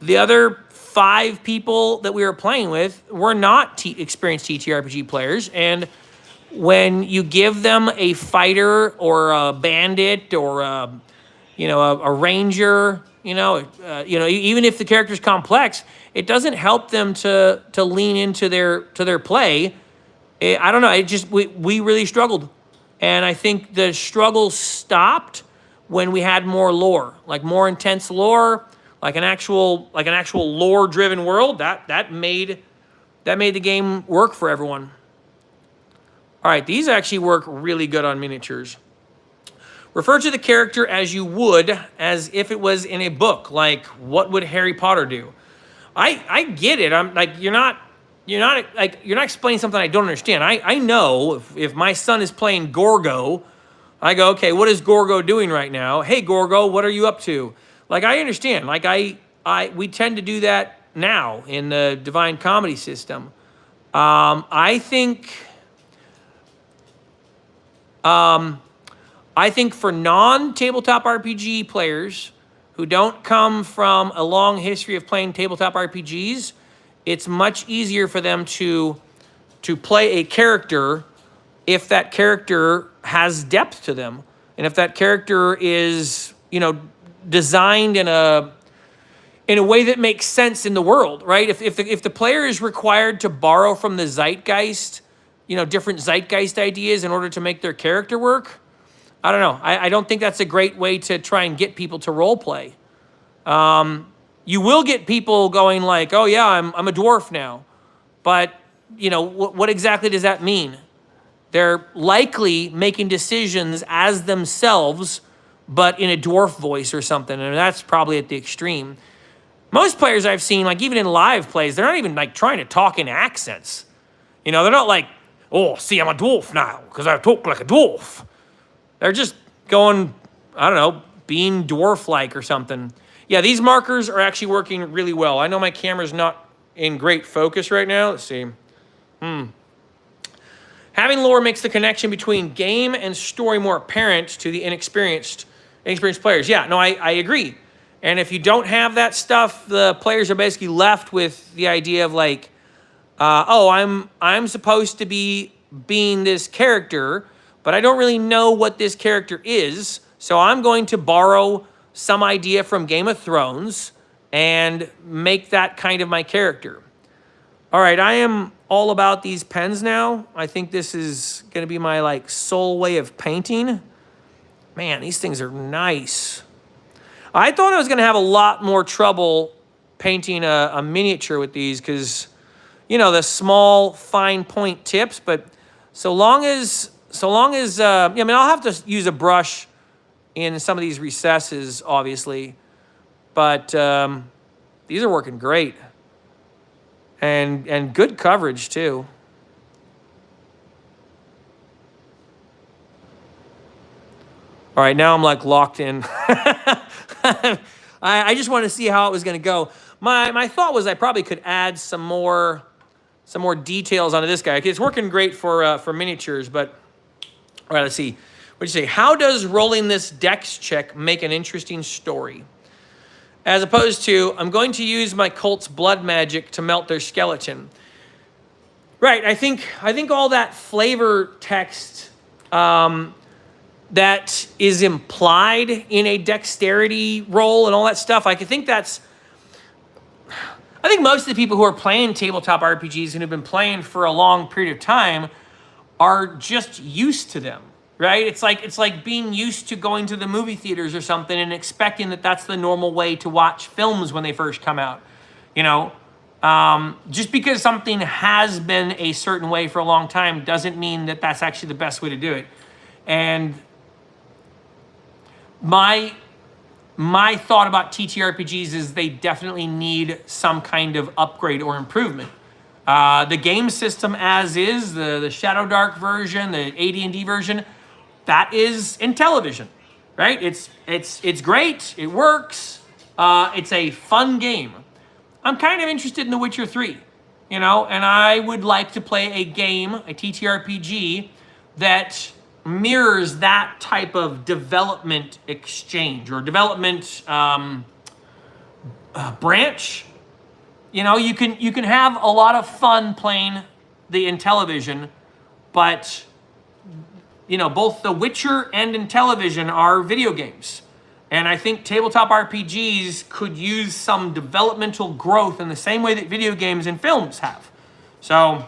The other 5 people that we were playing with were not experienced TTRPG players, and when you give them a fighter or a bandit or a ranger, even if the character's complex, it doesn't help them to lean into their play. I don't know. We really struggled, and I think the struggle stopped when we had more lore, like more intense lore, like an actual lore-driven world. That made the game work for everyone. All right, these actually work really good on miniatures. Refer to the character as you would as if it was in a book. Like, what would Harry Potter do? I get it. I'm like, you're not explaining something I don't understand. I know if my son is playing Gorgo, I go, okay, what is Gorgo doing right now? Hey, Gorgo, what are you up to? Like, I understand. Like, we tend to do that now in the Divine Comedy system. I think for non-tabletop RPG players who don't come from a long history of playing tabletop RPGs, it's much easier for them to play a character if that character has depth to them, and if that character is, you know, designed in a way that makes sense in the world, right? If the player is required to borrow from the zeitgeist, you know, different zeitgeist ideas in order to make their character work, I don't know. I don't think that's a great way to try and get people to role play. You will get people going like, oh yeah, I'm a dwarf now. But, you know, what exactly does that mean? They're likely making decisions as themselves, but in a dwarf voice or something. And that's probably at the extreme. Most players I've seen, like even in live plays, they're not even like trying to talk in accents. You know, they're not like, oh, see, I'm a dwarf now because I talk like a dwarf. They're just going, I don't know, being dwarf-like or something. Yeah, these markers are actually working really well. I know my camera's not in great focus right now. Let's see. Having lore makes the connection between game and story more apparent to the inexperienced players. Yeah, no, I agree. And if you don't have that stuff, the players are basically left with the idea of like, oh, I'm supposed to be being this character, but I don't really know what this character is, so I'm going to borrow some idea from Game of Thrones and make that kind of my character. All right, I am all about these pens now. I think this is going to be my like sole way of painting. Man, these things are nice. I thought I was going to have a lot more trouble painting a miniature with these because, you know, the small fine point tips, but so long as I mean, I'll have to use a brush in some of these recesses, obviously, but these are working great. And good coverage, too. All right, now I'm like locked in. I just wanted to see how it was going to go. My thought was I probably could add some more details onto this guy. It's working great for miniatures, but all right, let's see. What'd you say? How does rolling this dex check make an interesting story? As opposed to, I'm going to use my cult's blood magic to melt their skeleton. Right, I think all that flavor text that is implied in a dexterity roll and all that stuff, I think most of the people who are playing tabletop RPGs and have been playing for a long period of time are just used to them. Right? It's like being used to going to the movie theaters or something and expecting that that's the normal way to watch films when they first come out. You know, just because something has been a certain way for a long time doesn't mean that that's actually the best way to do it. And my thought about TTRPGs is they definitely need some kind of upgrade or improvement. The game system as is, the Shadow Dark version, the AD&D version, that is in television, right? It's great. It works. It's a fun game. I'm kind of interested in The Witcher 3, you know, and I would like to play a game, a TTRPG, that mirrors that type of development exchange or development branch. You know, you can have a lot of fun playing in television, but you know, both The Witcher and in television are video games. And I think tabletop RPGs could use some developmental growth in the same way that video games and films have. So I'm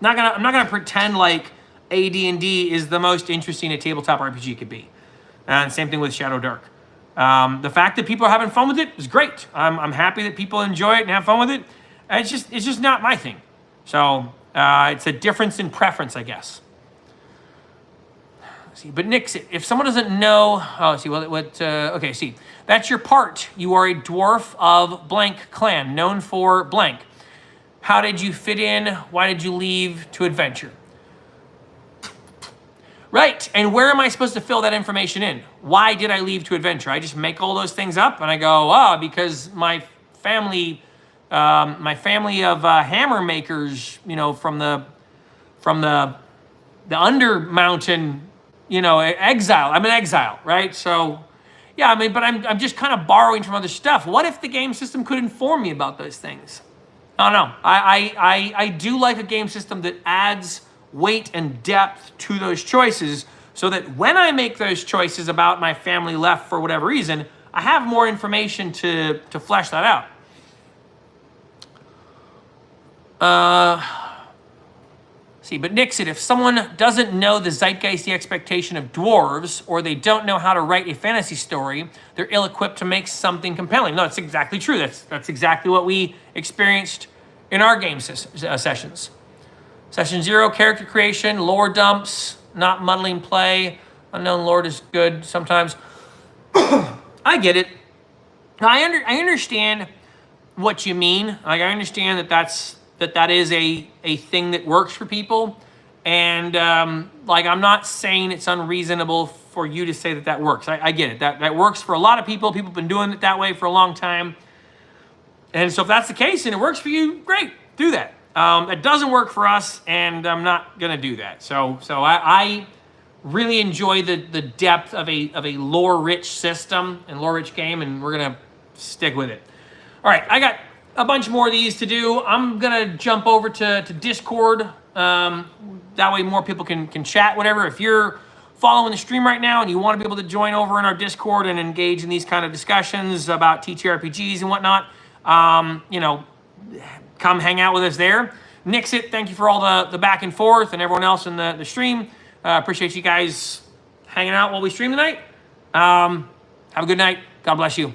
not gonna pretend like AD&D is the most interesting a tabletop RPG could be. And same thing with Shadow Dark. The fact that people are having fun with it is great. I'm happy that people enjoy it and have fun with it. It's just not my thing. So it's a difference in preference, I guess. See, but Nick, if someone doesn't know, okay, see, that's your part. You are a dwarf of blank clan, known for blank. How did you fit in? Why did you leave to adventure? Right, and where am I supposed to fill that information in? Why did I leave to adventure? I just make all those things up and I go, because my family of hammer makers, you know, from the under mountain, you know, exile. I'm in exile, right? So, yeah, I mean, but I'm just kind of borrowing from other stuff. What if the game system could inform me about those things? I don't know. I do like a game system that adds weight and depth to those choices so that when I make those choices about my family left for whatever reason, I have more information to flesh that out. See, but Nick said, if someone doesn't know the zeitgeist, the expectation of dwarves, or they don't know how to write a fantasy story, they're ill-equipped to make something compelling. No, that's exactly true. That's exactly what we experienced in our game sessions. Session 0, character creation, lore dumps, not muddling play. Unknown lore is good sometimes. I get it. I understand what you mean. Like, I understand that is a thing that works for people. And like, I'm not saying it's unreasonable for you to say that works. I get it. That works for a lot of people. People have been doing it that way for a long time. And so if that's the case and it works for you, great, do that. It doesn't work for us, and I'm not gonna do that. So I really enjoy the depth of a lore-rich system and lore-rich game, and we're gonna stick with it. All right, I got a bunch more of these to do. I'm gonna jump over to Discord. That way more people can chat, whatever. If you're following the stream right now and you want to be able to join over in our Discord and engage in these kind of discussions about TTRPGs and whatnot, you know, come hang out with us there. Nixit, thank you for all the back and forth, and everyone else in the stream. Appreciate you guys hanging out while we stream tonight. Have a good night. God bless you.